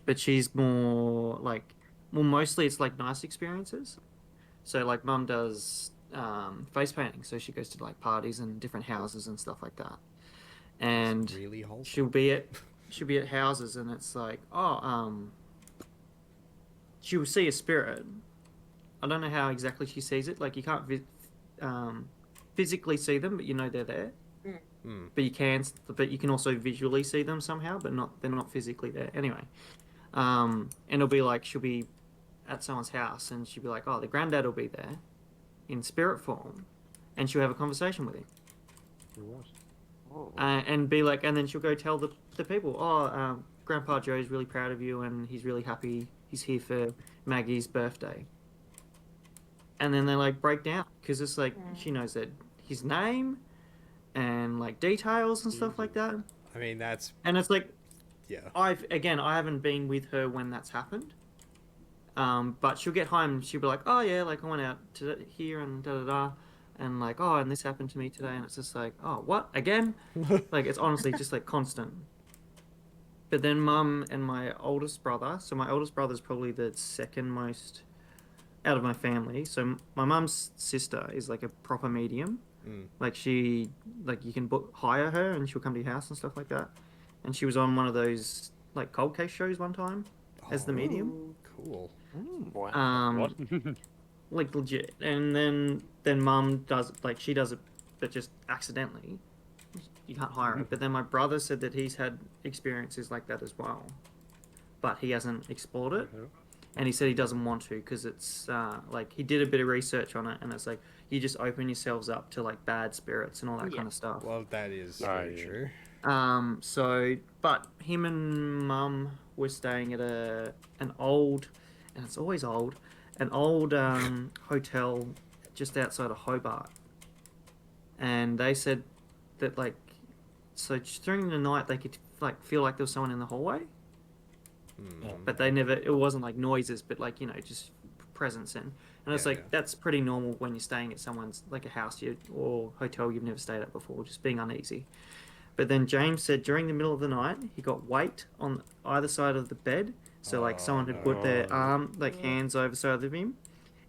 but she's more like, well, mostly it's like nice experiences. So like mum does face painting, so she goes to like parties and different houses and stuff like that, and Really wholesome. she'll be at houses, and it's like, she will see a spirit. I don't know how exactly she sees it. Like you can't physically see them, but you know they're there. But you can also visually see them somehow, but they're not physically there. Anyway, and it'll be like she'll be at someone's house, and she'll be like, oh, the granddad will be there in spirit form, and she'll have a conversation with him. And be like, and then she'll go tell the people, Grandpa Joe's really proud of you, and he's really happy he's here for Maggie's birthday. And then they like break down, because it's like she knows that his name and like details and stuff like that. I mean, that's, And it's like, yeah. I haven't been with her when that's happened. But she'll get home and she'll be like, oh yeah, like I went out to here and da da da, and like, oh, and this happened to me today, and it's just like, oh, what again? Like it's honestly just like constant. But then mum and my oldest brother, so my oldest brother's probably the second most out of my family. So my mum's sister is like a proper medium. Like she, like you can hire her and she'll come to your house and stuff like that. And she was on one of those like cold case shows one time as the medium. Cool. Wow. Like legit. And then mum does, like she does it, but just accidentally. You can't hire her. But then my brother said that he's had experiences like that as well, but he hasn't explored it. And he said he doesn't want to, because it's like he did a bit of research on it, and it's like you just open yourselves up to like bad spirits and all that kind of stuff. Well, that is very true. So, but him and mum were staying at an old, and it's always old, an old hotel just outside of Hobart, and they said that like, so just during the night they could like feel like there was someone in the hallway, but they never. It wasn't like noises, but like just presence and it's Yeah, like yeah. that's pretty normal when you're staying at someone's like a house or hotel you've never stayed at before, just being uneasy. But then James said during the middle of the night he got weight on either side of the bed, so like someone had put their arm like hands over side of him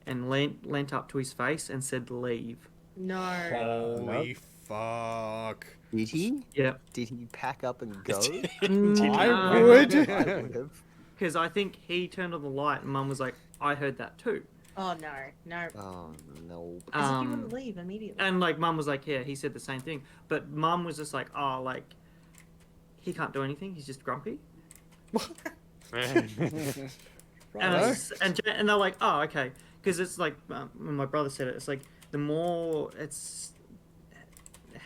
and leant up to his face and said leave. No. Holy fuck. Did he? Yeah. Did he pack up and go? I would. I would have. Because I think he turned on the light and Mum was like, I heard that too. Oh no, no. Oh no. As if you wouldn't leave immediately. And like Mum was like, yeah, he said the same thing. But Mum was just like, oh, like he can't do anything. He's just grumpy. And, and they're like, oh, okay. Because it's like, when my brother said it, it's like, the more it's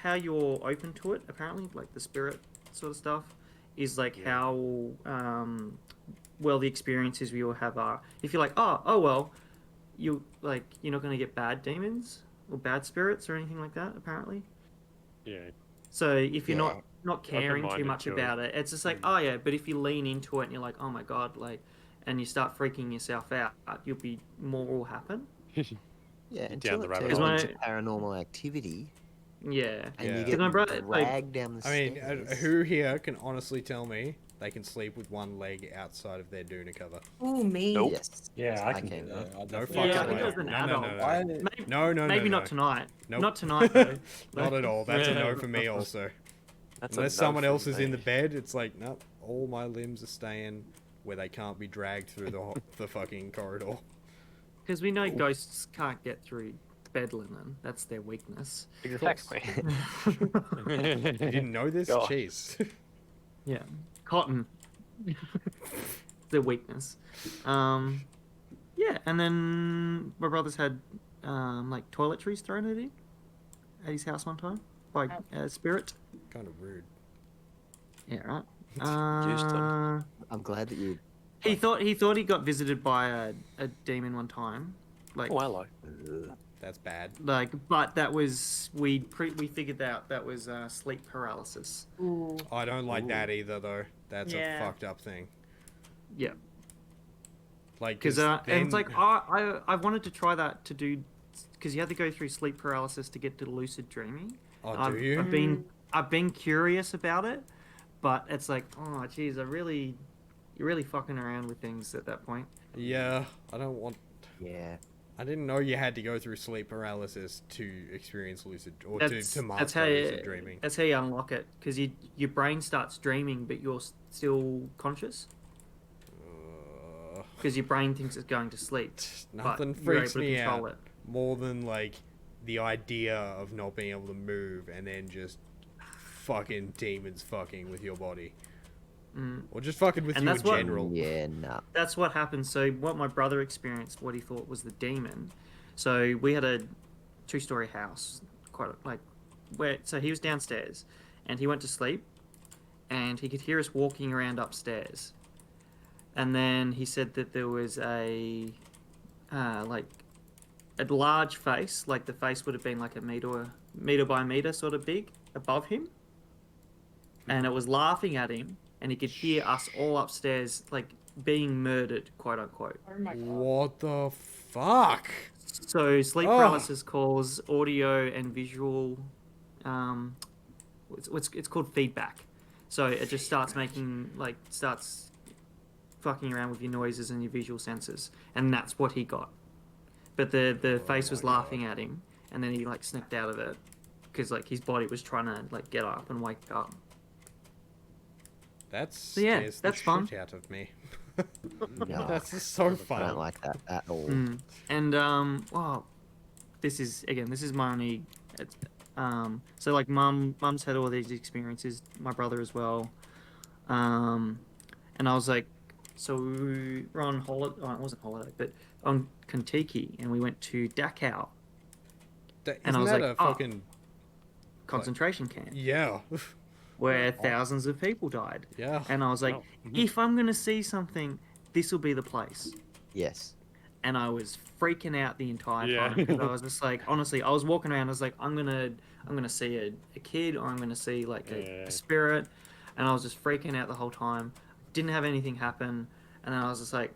how you're open to it, apparently, like the spirit sort of stuff, is like how well the experiences we all have are. If you're like, oh well, you're not going to get bad demons or bad spirits or anything like that, apparently. Yeah. So if you're not I've been caring too minded much to it. about it, it's just like, oh yeah. But if you lean into it and you're like, oh my god, like, and you start freaking yourself out, you'll be more will happen. Yeah, Down until the it rabbit turns hole. into paranormal activity Yeah. and Yeah. you 'Cause get my brother, like- dragged down the I mean, stairs. who here can honestly tell me they can sleep with one leg outside of their doona cover? Ooh, me. Nope. Yes. Yeah, I I can can. do Yeah, that. I No definitely fucking Yeah, I can. think way. as an No, adult. no, no, I, no. Maybe, No, maybe no. not tonight. Nope. Not tonight though. Not at all. That's a no for me also. That's Unless a no someone from else is in me. the bed, it's like, nope, all my limbs are staying where they can't be dragged through the fucking corridor. Because we know ghosts can't get through bed linen. That's their weakness. Exactly. You didn't know this? God. Jeez. Yeah. Cotton. Their weakness. Yeah, and then my brother's had like toiletries thrown at him at his house one time by a spirit. Kind of rude. Yeah, right. Used to. I'm glad that you. He thought he got visited by a demon one time. Like Oh, hello. That's bad. but that was we figured out that was sleep paralysis. Ooh. I don't like that either, though. That's Yeah. a fucked up thing. Yeah. Like, Because then... and it's like I wanted to try that to do because you had to go through sleep paralysis to get to lucid dreaming. Oh, do you? I've been curious about it, but it's like, oh geez, you're really fucking around with things at that point. Yeah, I don't want... Yeah. I didn't know you had to go through sleep paralysis to experience lucid... Or That's to that's master how lucid dreaming. that's how you unlock it because your brain starts dreaming, but you're still conscious because your brain thinks it's going to sleep. Nothing but you're freaks able to me control out it. more than, like, the idea of not being able to move and then just fucking demons fucking with your body. Or just fucking with And you in that's what- general. Yeah, nah. That's what happened. So what my brother experienced, what he thought was the demon. So we had a 2-story house, so he was downstairs, and he went to sleep, and he could hear us walking around upstairs, and then he said that there was a large face, like the face would have been like a meter by meter sort of big above him, and it was laughing at him. And he could hear us all upstairs, like, being murdered, quote unquote. Oh my god. What the fuck? So sleep Oh. paralysis causes audio and visual. It's called feedback. So it just starts starts fucking around with your noises and your visual senses, and that's what he got. But the face was laughing at him, and then he like snapped out of it because like his body was trying to like get up and wake up. That yeah, scares that's the fun. shit out of me. No. That's just so I fun. don't like that at all. And well, this is my only. So like mum's had all these experiences, my brother as well, and I was like, so we were on holiday. Oh, it wasn't holiday, but on Kentucky, and we went to Dachau That, And I isn't was that like, a fucking... concentration camp Yeah. where thousands of people died. Yeah. And I was like, Wow. if I'm gonna see something, this will be the place. Yes. and I was freaking out the entire Yeah. time because I was just like, honestly, I was walking around. I was like, I'm gonna see a kid, or I'm gonna see like Yeah. a spirit, and I was just freaking out the whole time. Didn't have anything happen, and then I was just like,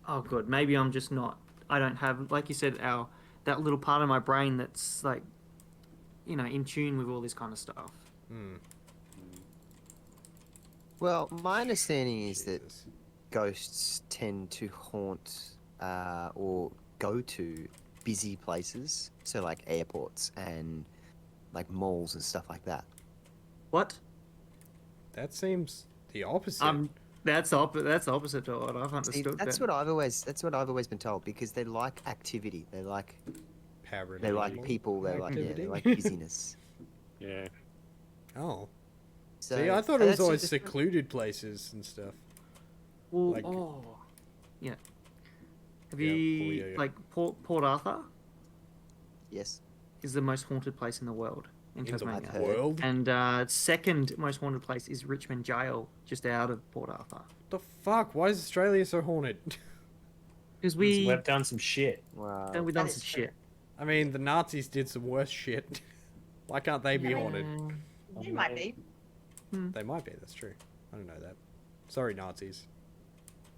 oh, good, maybe I'm just not. I don't have, like you said, that little part of my brain that's like, in tune with all this kind of stuff. Hmm. Well, my understanding is that Jesus. ghosts tend to haunt or go to busy places, so like airports and like malls and stuff like that. What? That seems the opposite. That's the opposite to what I've See, understood. that's what I've always been told, because they like activity, they like Paranormal people, they like activity. busyness. Yeah. Oh. So See, I thought it was that's always just- secluded places and stuff. Well, like- yeah. Have Yeah, you yeah. like Port Arthur Yes. is the most haunted place in the world in In Tasmania, the world? and second most haunted place is Richmond Jail, just out of Port Arthur. The fuck? Why is Australia so haunted? Because We've done some shit. Wow. we've done That some is true. shit. I mean, the Nazis did some worse shit. Why can't they be I mean- haunted? It might be. They might be, that's true. I don't know that. Sorry, Nazis.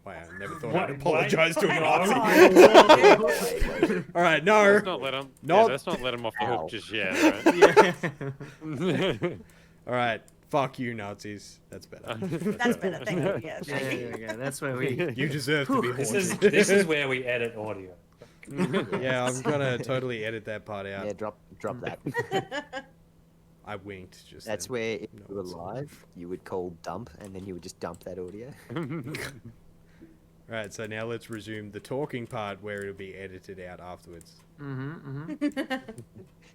Wow, I never thought Why- I'd apologize to a why- Nazi. Alright, no. Let's not let him. Not- Yeah, let's not let him off the Ow. hook just yet. Yeah. Alright, fuck you, Nazis. That's better. That's better. Thank you. Yeah. Yeah, there we go. That's where we. You deserve to be This haunted. is this is where we edit audio. Yeah, I'm gonna totally edit that part out. Yeah, drop that. I winked just That's then. where, if No, you were it's not. live, you would call dump, and then you would just dump that audio. Right, so now let's resume the talking part where it'll be edited out afterwards.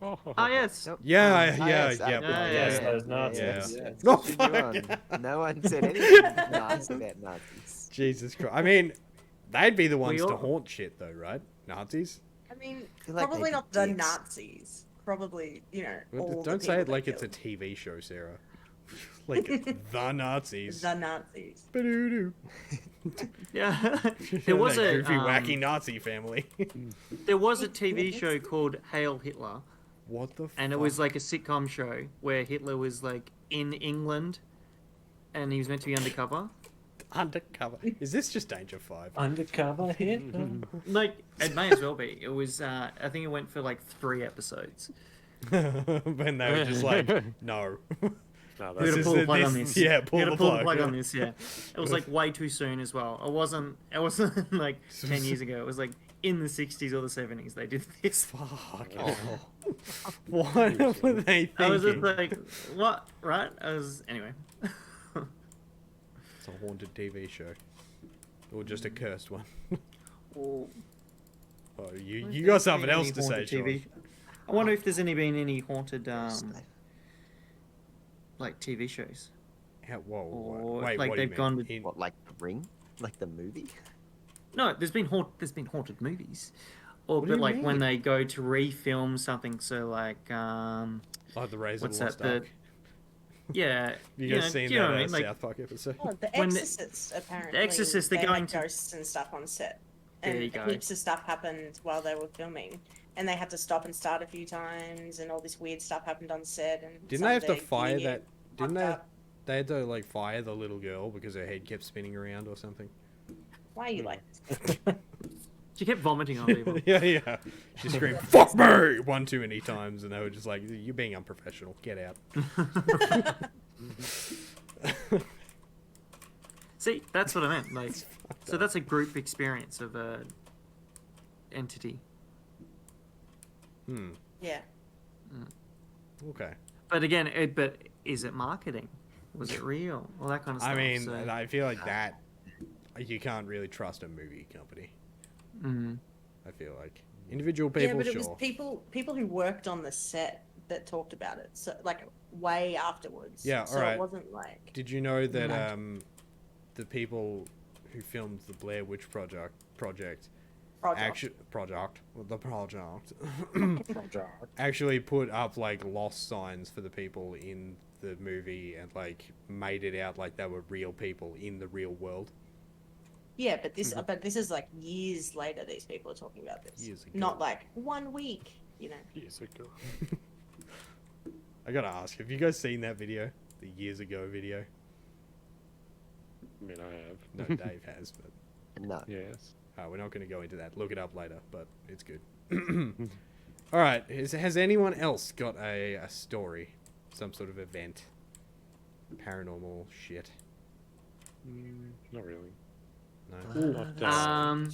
Oh, Oh yes. Nope. Yeah, Ah, yeah, yes, yeah. Yes, yeah. those Nazis. Yeah. No, No, no one said anything nice about Nazis. Jesus Christ. I mean, they'd be the ones to all- haunt shit, though, right? Nazis? I mean, feel like probably they'd not be the dicks. Nazis. Probably, all Don't the say people it like they it's a killed. TV show, Sarah. Like, the Nazis. The Nazis. Ba-doo-doo. Yeah. There was That a goofy, wacky Nazi family. there was a TV show called Hail Hitler, What the fuck? and it was like a sitcom show where Hitler was like in England, and he was meant to be undercover. Undercover. Is this just Danger 5? Undercover hit. Like it may as well be. It was. I think it went for like 3 episodes. When they were just like, no. no, We that's gotta is pull the the- plug on this- this. yeah, We pull gotta the pull the plug, plug yeah. on this. Yeah, it was like way too soon as well. It wasn't like 10 years ago. It was like in the 60s or the 70s they did this. Fuck. What were they thinking? I was just like, what? Right? Anyway. It's a haunted TV show. Or just a cursed one. Well, Oh, you got something else to say, TV. Sean. I wonder if there's been any haunted like TV shows. Whoa, Or, wait, like, what do you they've gone mean? to- What, like The Ring? Like the movie? No, there's been haunted movies. Or What do but you like when mean? they go to refilm something, so like Oh, the Razor what's Lost that? Ark. Yeah. You guys seen do you know that what I mean? Like, South Park episode? Oh, The When the- Exorcist, apparently. Exorcist, they're they going had to- ghosts and stuff on set. There And you go. heaps of stuff happened while they were filming. And they had to stop and start a few times, and all this weird stuff happened on set. And Didn't some they of have to their fire gear that? Didn't fucked they? up. They had to like fire the little girl because her head kept spinning around or something. Why are you like she kept vomiting on people. Yeah, yeah. She screamed "fuck me" one too many times, and they were just like, "You're being unprofessional. Get out." See, that's what I meant. Like, so that's a group experience of a entity. Hmm. Yeah. Okay. But again, but is it marketing? Was it real? All that kind of stuff. I mean, so, I feel like that you can't really trust a movie company. mm, I feel like individual Yeah, people, but it sure. was people who worked on the set that talked about it. So like way afterwards. Yeah, So alright. it wasn't like Did you know that No. the people who filmed the Blair Witch Project project. actually put up like lost signs for the people in the movie and like made it out like they were real people in the real world? Yeah, but this is like years later. These people are talking about this, Years ago. not like 1 week. You know. Years ago. I gotta ask, have you guys seen that video? The years ago video? I mean, I have. No, Dave has, but No. Yes. we're not going to go into that. Look it up later, but it's good. All right, has anyone else got a story, some sort of event, paranormal shit? Not really. No. Not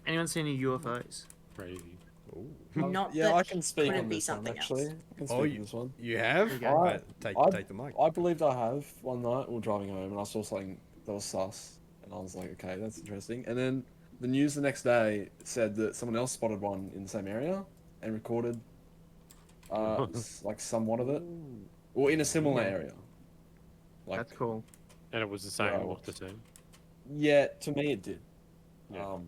Anyone seen any UFOs? crazy. Ooh. Not Yeah, that I can speak couldn't on be this one, something actually. else. I can Oh, speak on this one. You have? Okay. Right, take the mic. I believed I have one night we were driving home and I saw something that was sus. And I was like, okay, that's interesting. And then the news the next day said that someone else spotted one in the same area and recorded like somewhat of it. Or in a similar Yeah. area. Like, That's cool. And it was the same. Yeah, It looked the same. yeah, to me it did. Yeah.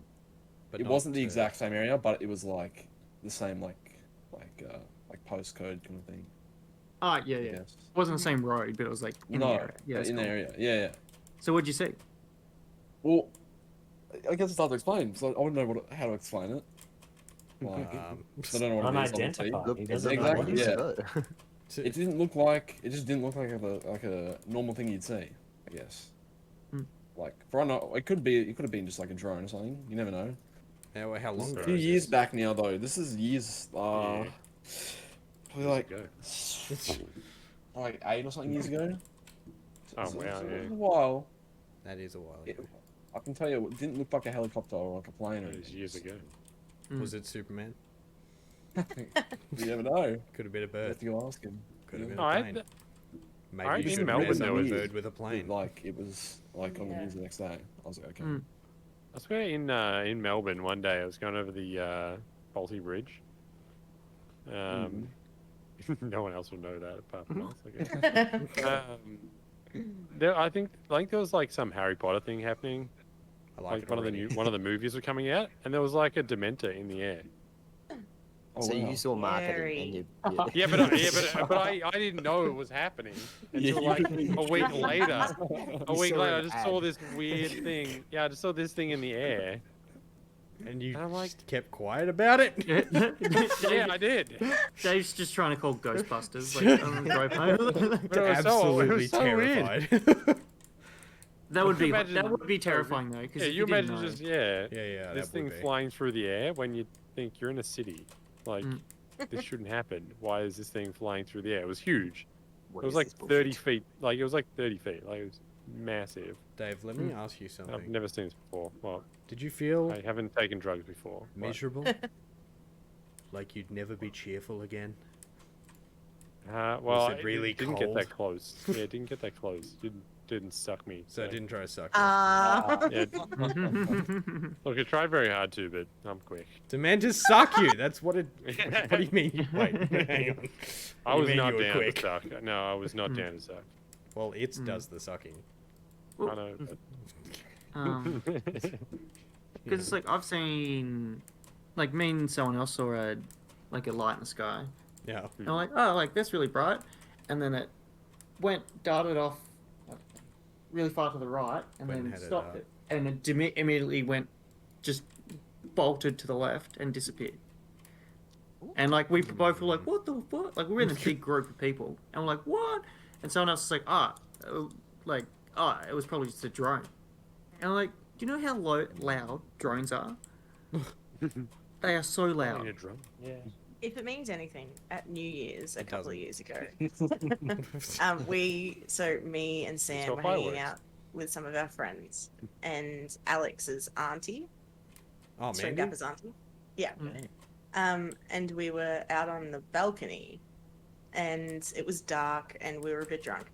But It not wasn't the to- exact same area, but it was like the same like postcode kind of thing. Oh, yeah, I yeah. guess. It wasn't the same road, but it was like in the No, area. Yeah, but it's in cool. the area. Yeah, yeah. So what'd you see? Well, I guess it's hard to explain. So I wouldn't know how to explain it. Like, so I don't know what it is. obviously. Unidentified. Look, He it's doesn't know exactly, what it is. yeah. It didn't look like. It just didn't look like a normal thing you'd see. I guess. Hmm. Like for I know, it could be. It could have been just like a drone or something. You never know. How long A ago? few is years this? back now, though. This is years. Yeah. Probably like Go. like 8 or something years ago. Oh, It was- wow, it was yeah. a while. That is a while It, ago. I can tell you, it didn't look like a helicopter or like a plane or That was anything. years ago. Was it Superman? You never know. Could have been a You bird. have to go ask him. Could have Yeah. been No, a I, plane. Maybe Alright, you in should Melbourne have there a was- bird with a plane. Like it was like on the Yeah. news the next day. I was like, okay. Mm. I swear in Melbourne one day I was going over the Balti Bridge. No one else will know that apart from us, I guess. There, I think there was like some Harry Potter thing happening. I like Like it one already. of the movies were coming out, and there was like a Dementor in the air. Oh, So wow. you saw marketing Scary. and you. Yeah, but I didn't know it was happening until Yeah, like you- a week later. A You week saw later, I an just saw ad. this weird thing. Yeah, I just saw this thing in the air. And you And I'm like- just kept quiet about it? Yeah, I did. Dave's just trying to call Ghostbusters. Like, on the drive home. But it was Absolutely so weird. terrified. That would be Imagine- that would be terrifying though. Because Yeah, you imagine just yeah, this that thing would be. flying through the air when you think you're in a city. Like Mm. this shouldn't happen. Why is this thing flying through the air? It was huge. What It was is like this bullshit? 30 feet. Like it was like 30 feet. Like it was massive. Dave, let me ask you something. I've never seen this before. Well, Did you feel I haven't taken drugs before. but- miserable? Like you'd never be cheerful again? Well, it really didn't get cold? that close. Yeah, it didn't get that close. Didn't suck me. So it didn't try to suck you. Yeah, look, I tried very hard to, but I'm quick. Dementors suck you. That's what it. What do you mean? Wait, hang on. I You was mean not you were down quick? to suck. No, I was not down to suck. Well, it does the sucking. I know. Because it's like I've seen, like me and someone else saw a like a light in the sky. Yeah. And I'm like, oh, like that's really bright, and then it darted off like, really far to the right, and When then had it stopped dart? it, and it immediately went, just bolted to the left and disappeared. And like we both were like, what the fuck? Like we were in a big group of people, and we're like, what? And someone else was like, it was probably just a drone. And I'm like, do you know how loud drones are? They are so Playing a loud. drum. Yeah. If it means anything, at New Year's a It couple of doesn't. years ago, me and Sam saw were hanging fireworks. out with some of our friends, and Alex's auntie, Oh Swing man. Gapper's auntie, yeah. Mm. And we were out on the balcony, and it was dark, and we were a bit drunk,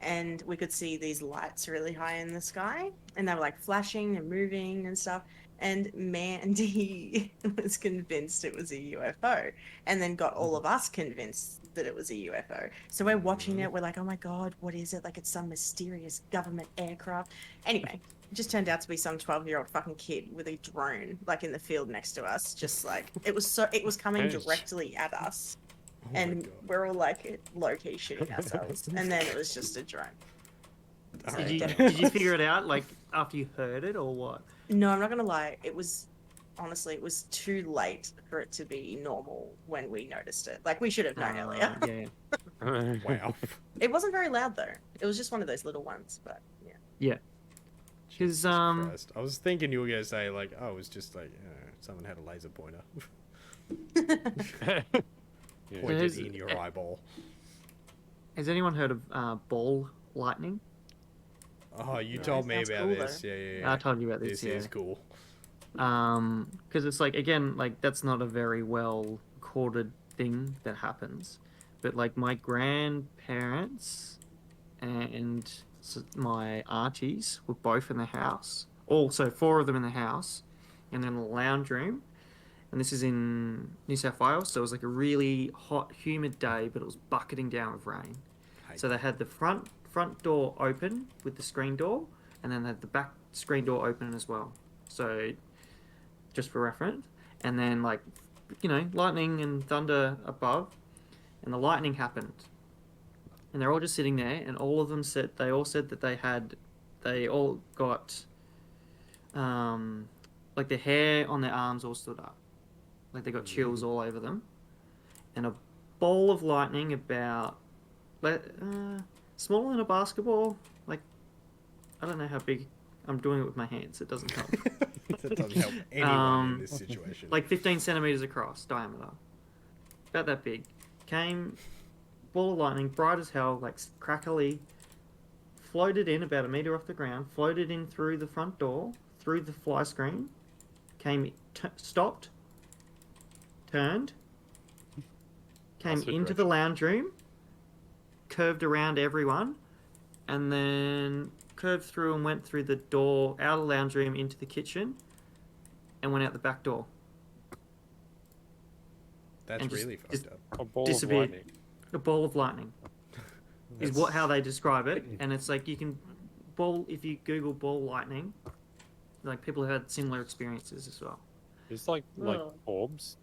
and we could see these lights really high in the sky, and they were like flashing and moving and stuff. And Mandy was convinced it was a UFO, and then got all of us convinced that it was a UFO. So we're watching it, we're like, oh my god, what is it? Like it's some mysterious government aircraft. Anyway, it just turned out to be some 12-year-old fucking kid with a drone, like in the field next to us, just like it was coming Yes. directly at us, Oh my and God. we're all like low-key shitting ourselves. And then it was just a drone. Did you definitely did you figure it out like after you heard it or what? No, I'm not gonna lie. It was honestly, it was too late for it to be normal when we noticed it. Like we should have known earlier. Yeah. Wow. It wasn't very loud though. It was just one of those little ones, but yeah. Yeah. Jesus 'Cause, Christ. I was thinking you were gonna say like, oh, it was just like someone had a laser pointer Yeah. pointed There's- in your eyeball. Has anyone heard of ball lightning? Oh, you No. told me Sounds about cool, this. though. Yeah, yeah, yeah. I told you about this. This Yeah. is cool. Because it's like again, like that's not a very well recorded thing that happens, but like my grandparents and my aunties were both in the house. Also, four of them in the house, and then the lounge room. And this is in New South Wales, so it was like a really hot, humid day, but it was bucketing down with rain. Hate So they had the front door open with the screen door, and then they had the back screen door open as well. So just for reference, and then like lightning and thunder above, and the lightning happened, and they're all just sitting there, and all of them said they that they all got like the hair on their arms all stood up, like they got chills all over them, and a ball of lightning about smaller than a basketball, like I don't know how big. I'm doing it with my hands. It doesn't help. That doesn't help anyone in this situation. Like 15 centimeters across diameter, about that big. Came ball of lightning, bright as hell, like crackly. Floated in about a meter off the ground. Floated in through the front door, through the fly screen. Stopped. Turned. Came That's a into direction. the lounge room. Curved around everyone, and then curved through and went through the door out of the lounge room into the kitchen, and went out the back door. That's and just- really fucked just- up. A ball Disappeared. of lightning. A ball of lightning is how they describe it, and it's like you can if you Google ball lightning, like people have had similar experiences as well. It's like Whoa. orbs.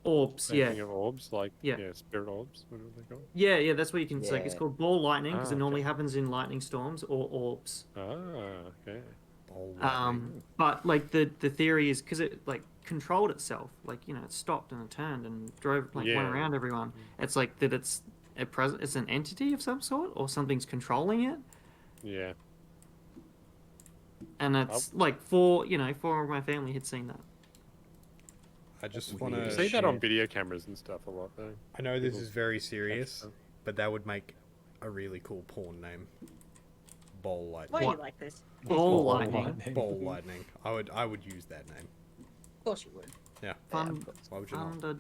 Orbs, yeah, Thinking of orbs, like Yeah. spirit orbs. What are they called? yeah. That's what you can. It's like it's Yeah. called ball lightning because it Ah, normally okay. happens in lightning storms or orbs. Ah, okay. Ball lightning. But like the theory is because it like controlled itself, like it stopped and it turned and drove went Yeah. around everyone. It's like that it's it's an entity of some sort or something's controlling it, Yeah. and it's like four of my family had seen that. I just Weird. want You to. see that on video cameras and stuff a lot, though. I know this People is very catch serious, them. but that would make a really cool porn name. Ball lightning. Why are What? you like this? Ball lightning. Ball lightning. I would use that name. Of course you would. Yeah. Fun, Why would you not? thunder.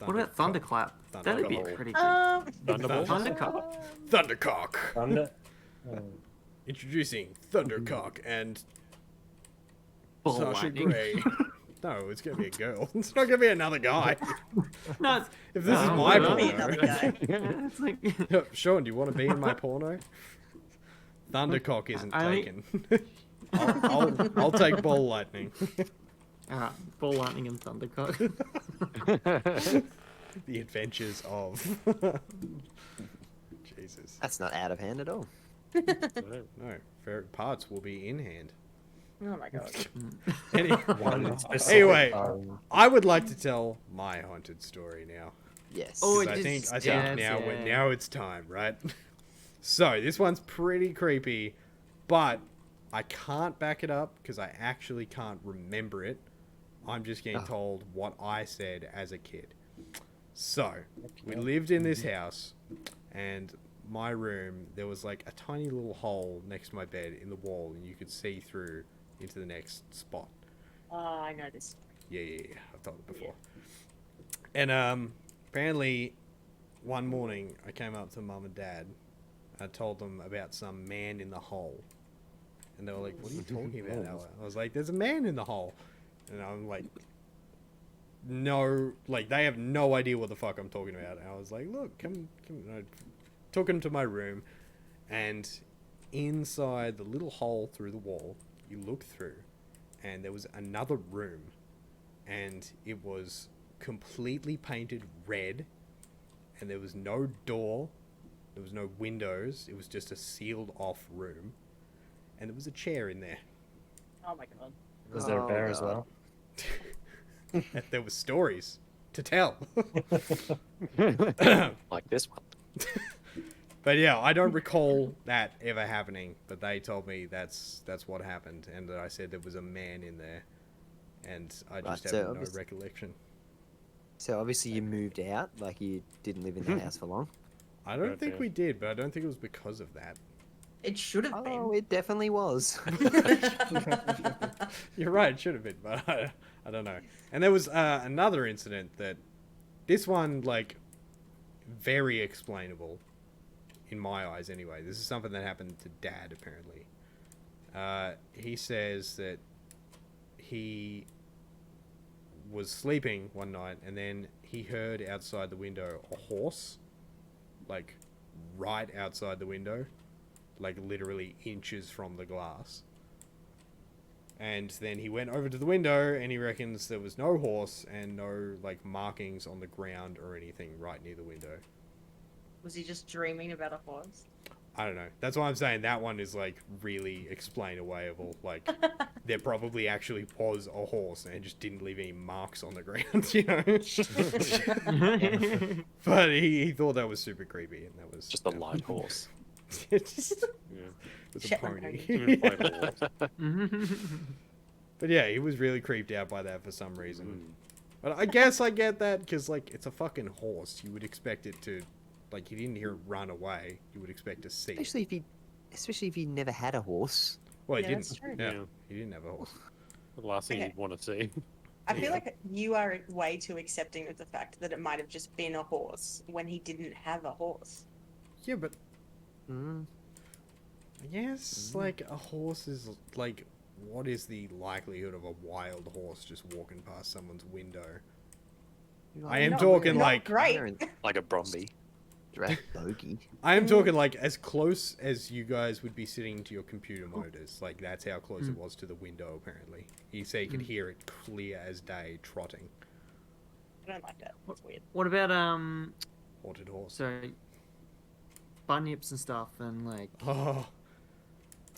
What about thunderclap? That'd be Thunderbolt. pretty good. Thunderbolt. Thunderclap. Thundercock. Thunder. Introducing Thundercock and Ball Sasha lightning. Grey. No, it's gonna be a girl. It's not gonna be another guy. No, it's, If this is No, my no. Be another porno, guy. it's like Sean, do you want to be in my porno? Thundercock isn't I- taken. I'll take ball lightning. alright, ball lightning and thundercock. The adventures of. Jesus. That's not out of hand at all. No, fair parts will be in hand. Oh my god. Any- One specific Anyway, time. I would like to tell my haunted story now. Yes. Oh, 'Cause it I think just- now yes, yeah. now it's time, right? So this one's pretty creepy, but I can't back it up because I actually can't remember it. I'm just getting Oh. told what I said as a kid. So we lived in this house, and my room there was like a tiny little hole next to my bed in the wall, and you could see through into the next spot. Oh, I know this. Yeah. I've told it before. And apparently, one morning I came up to mum and dad. I told them about some man in the hole, and they were like, "What are you talking about, Ella?" I was like, "There's a man in the hole," and I'm like, "No," like they have no idea what the fuck I'm talking about. And I was like, "Look, come." And I took them to my room, and inside the little hole through the wall, you look through, and there was another room, and it was completely painted red, and there was no door, There was no windows. It was just a sealed off room, and there was a chair in there. Oh my god. Was there a Oh, bear as God. well? And there was stories to tell. Like this one. But yeah, I don't recall that ever happening. But they told me that's what happened, and that I said there was a man in there, and I just Right, so have no obviously- recollection. So obviously you moved out, like you didn't live in the house for long. I don't Right, think yeah. we did, but I don't think it was because of that. It should have Oh, been. it definitely was. You're right, it should have been, but I don't know. And there was another incident that, this one, like, very explainable, in my eyes anyway. This is something that happened to Dad, apparently. He says that he was sleeping one night, and then he heard outside the window a horse, like, right outside the window, like, literally inches from the glass. And then he went over to the window, and he reckons there was no horse and no, like, markings on the ground or anything right near the window. Was he just dreaming about a horse? I don't know. That's why I'm saying that one is, like, really explain-awayable. Like, there probably actually was a horse and it just didn't leave any marks on the ground, you know? But he thought that was super creepy, and that was... Just a light horse. It just Yeah. was a Shetland pony. Even play balls. But yeah, he was really creeped out by that for some reason. Mm. But I guess I get that, because, like, it's a fucking horse. You would expect it to... Like, you didn't hear it run away. You would expect to see it. Especially if you never had a horse. Well, he Yeah, didn't. that's true. Yeah, Yeah. he didn't have a horse. The last thing Okay. you'd want to see. I feel like you are way too accepting of the fact that it might have just been a horse when he didn't have a horse. Yeah, but Mm. I guess, like, a horse is, like, what is the likelihood of a wild horse just walking past someone's window? I am Not- talking, not like... great. Like a Bromby. Direct bogey. I am talking, like, as close as you guys would be sitting to your computer monitors. Like, that's how close it was to the window, apparently. He said he could hear it clear as day, trotting. I don't like that. It's weird. What about Haunted horse. so bunyips and stuff and like Oh,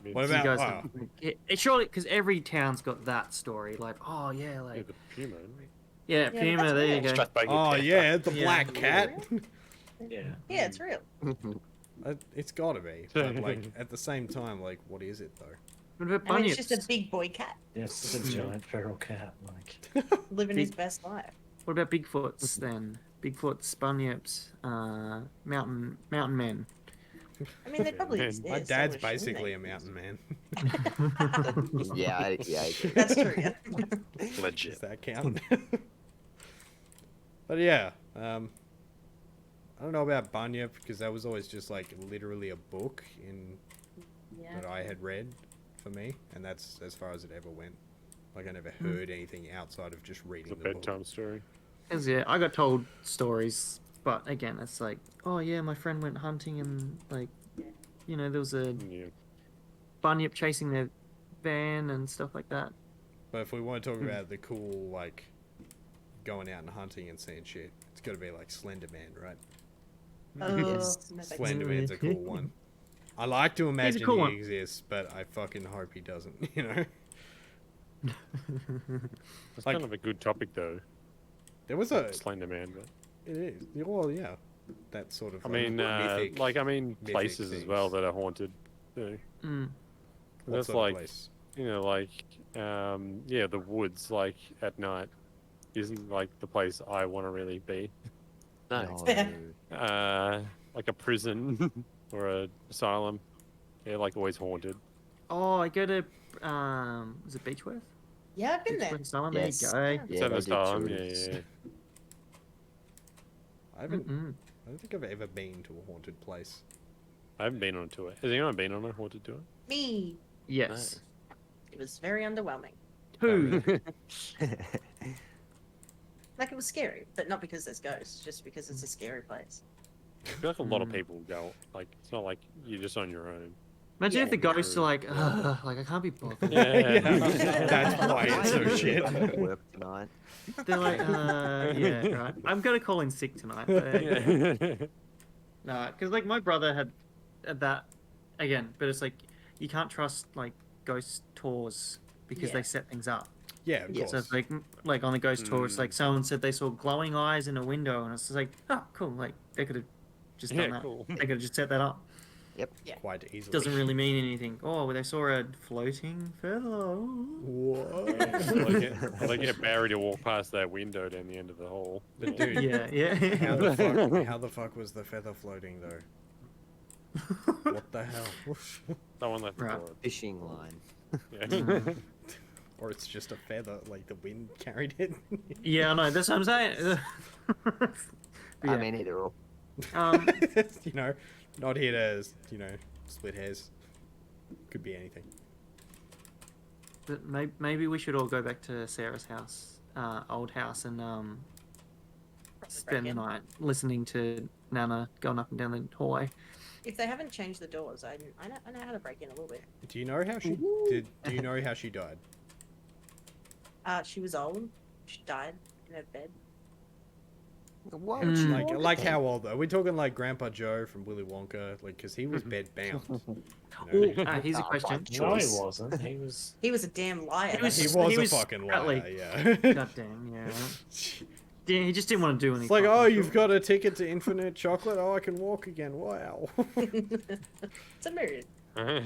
I mean, what you about... guys wow. it surely because every town's got that story like oh yeah yeah, like the puma. yeah Yeah, Puma that's there you real. go Strathbogie Oh, Panther. yeah, the Yeah. black cat. Yeah. Yeah, it's real. It's gotta be. But, like, at the same time, like, what is it, though? what about I mean, bunyips it's just a big boy cat Yes, it's a giant feral cat. Like, living his Big- best life. what about Bigfoots then Bigfoots bunyips mountain men I mean, they probably Man, exist. My so dad's shouldn't basically they? a mountain man. Yeah, I agree. That's true. Yeah. Does Legit. that count? But yeah, I don't know about Bunyip because that was always just like literally a book Yeah. that I had read for me, and that's as far as it ever went. Like I never heard anything outside of just It's reading a the book. bedtime story. 'Cause, yeah I got told stories but again it's like oh yeah my friend went hunting and like you know there was a Yeah. bunyip chasing their van and stuff like that. But if we want to talk about the cool like going out and hunting and seeing shit, it's got to be like Slenderman, right? Oh, Yes. no, thanks. Slenderman's a cool one. I like to imagine cool he one. exists, but I fucking hope he doesn't. You know, It's Like- kind of a good topic though. there was a. Slender Man, but It is. Well, yeah, that sort of. I mean, mythic, mythic places as well things. that are haunted. Too. Mm. what That's sort of like place? you know, like yeah, the woods like at night isn't like the place I want to really be. No. Like a prison or a asylum. Yeah, like always haunted. Oh I go to was it Beechworth? Yeah, I've been there. Beechworth Asylum, Yes. there you go. Yeah. Yeah, It's an they did asylum. show Yeah, us. yeah. I haven't. Mm-mm. I don't think I've ever been to a haunted place. I haven't been on a tour. Has anyone been on a haunted tour? Me. Yes. It was very underwhelming. Who? Like it was scary, but not because there's ghosts, just because it's a scary place. I feel like a lot of Mm. people go. Like it's not like you're just on your own. Imagine Yeah. if the ghosts are like, like I can't be bothered. Yeah. That's why it's so shit. I'm at work tonight. They're like, yeah, right. I'm gonna call in sick tonight. But, Yeah. No, because like my brother had that again, but it's like you can't trust like ghost tours because Yeah. they set things up. Yeah, of Yeah. course. So it's like on the ghost tour, it's like someone said they saw glowing eyes in a window, and it's just like, oh, cool. Like they could have just done Yeah, that. cool. They could have just set that up. Quite easily. Doesn't really mean anything. Oh, well, they saw a floating feather. What? Like get Barry to walk past that window down the end of the hall. But dude, Yeah. how the fuck was the feather floating though? What the hell? Someone left the Right. door. Fishing line. Yeah. Or it's just a feather, like the wind carried it. Yeah, I know. That's what I'm saying. I mean, either or. You know, not here to, split hairs. Could be anything. But maybe we should all go back to Sarah's house, old house, and spend the night listening to Nana going up and down the hallway. If they haven't changed the doors, I know how to break in a little bit. Do you know how she did? Do you know how she died? She was old. She died in her bed. What? Mm. Like how old though? We're talking like Grandpa Joe from Willy Wonka, like because he was bed bound. Ooh, here's a Oh, question. right. No, he Choice. wasn't. He was. He was a damn liar. He was- He was he a was fucking Scratley. liar, yeah. God damn, yeah. Yeah, he just didn't want to do anything. It's like, oh, you've got a ticket to infinite chocolate. Oh, I can walk again. Wow. It's a mood. I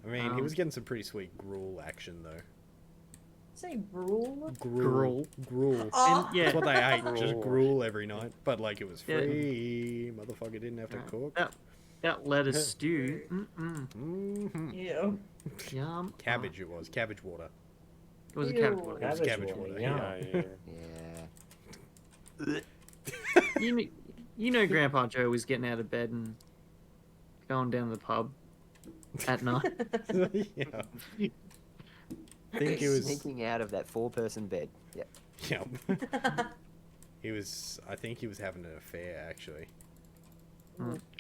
mean, he was Um, getting some pretty sweet gruel action though. Say gruel. Gruel. Oh, And, yeah. That's what they ate. Just Gruel. gruel every night. But like it was Yeah. free. Motherfucker didn't have to Right. cook. That lettuce stew. Hmm Ew. Yum. Cabbage it was. Cabbage water. It was a Ew. cabbage water. It was cabbage water. Yeah, Yeah. yeah. Yeah. You know Grandpa Joe was getting out of bed and going down to the pub at night. Yeah. I think it was. Sneaking out of that 4-person bed. Yep. Yeah. I think he was having an affair actually.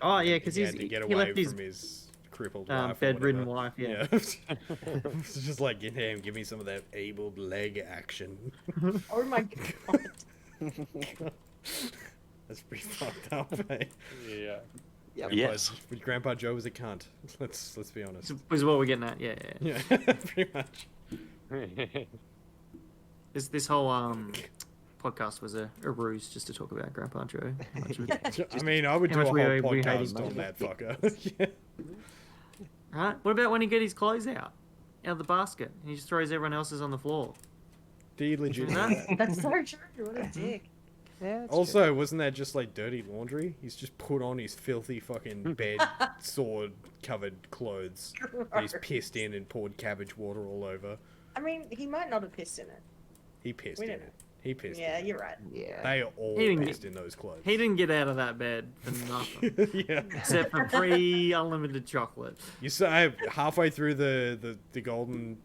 Oh yeah, because he he's had to get he away left his from his crippled wife. or bedridden whatever. wife. Yeah. It's just like, damn, give me some of that abled leg action. Oh my god. That's pretty fucked up, eh? Yeah. Yep. Yes. Grandpa Joe was a cunt. Let's be honest. Is what we're getting at. Yeah. Yeah, pretty much. This whole podcast was a ruse just to talk about Grandpa Joe. How much we- I mean, I would how do a much whole we hate podcast him. on that fucker. Yeah. Right? What about when he get his clothes out of the basket and he just throws everyone else's on the floor? Do you legit do Huh? that? That's so true. What a dick. Yeah, that's Also, wasn't that just like dirty laundry? He's just put on his filthy fucking bed sword covered clothes that he's pissed in and poured cabbage water all over. I mean, he might not have pissed in it. He pissed We in don't it. He pissed Yeah, in it. you're right. true. Yeah. They are all He didn't pissed in those clothes. He didn't get out of that bed for nothing. Yeah. Except for free unlimited chocolate. You say halfway through the golden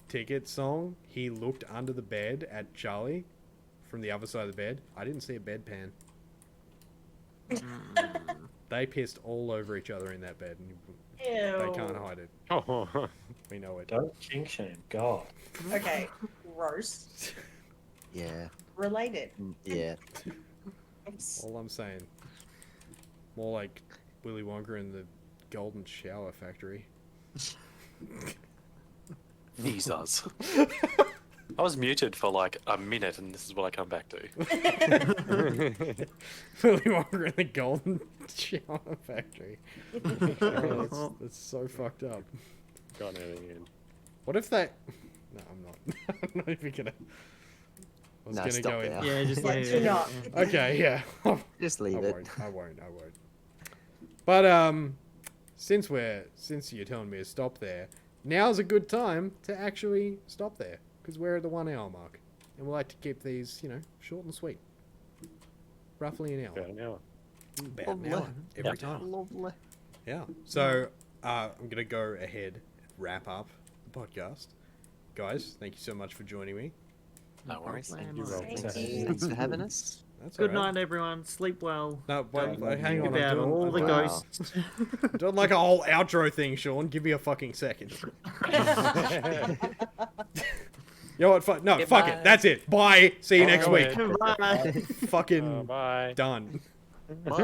ticket song, he looked under the bed at Charlie from the other side of the bed. I didn't see a bedpan. They pissed all over each other in that bed, and Ew. they can't hide it. Oh, We know it. Don't kink shame. God. Okay, gross. Yeah. Related. Yeah. Oops. All I'm saying. More like Willy Wonka in the Golden Shower Factory. Jesus. I was muted for like a minute, and this is what I come back to. Willy Wonka in the Golden Shower Factory. Oh, that's so fucked up. got anything in. What if that? No, I'm not. I'm not even gonna. I was No, gonna stop go in. there. Yeah, just Yeah, yeah, do yeah, not. yeah. Okay, yeah. Just I leave it. won't. I won't. But since you're telling me to stop there, now's a good time to actually stop there because we're at the 1 hour mark, and we like to keep these, short and sweet. Roughly an hour. About an hour. About an hour every time. Lovely. Yeah. So I'm gonna go ahead and wrap up the podcast, guys. Thank you so much for joining me. No worries. Thank you, Rob. Thank you. Thanks for having us. That's Good all right. night, everyone. Sleep well. No, wait, Don't hang on. think I'm about doing, all the Wow. ghosts. doing like a whole outro thing, Sean. Give me a fucking second. You know what? Fuck Goodbye. it. That's it. Bye. See you next Bye. week. Bye. Fucking Bye. done. Bye.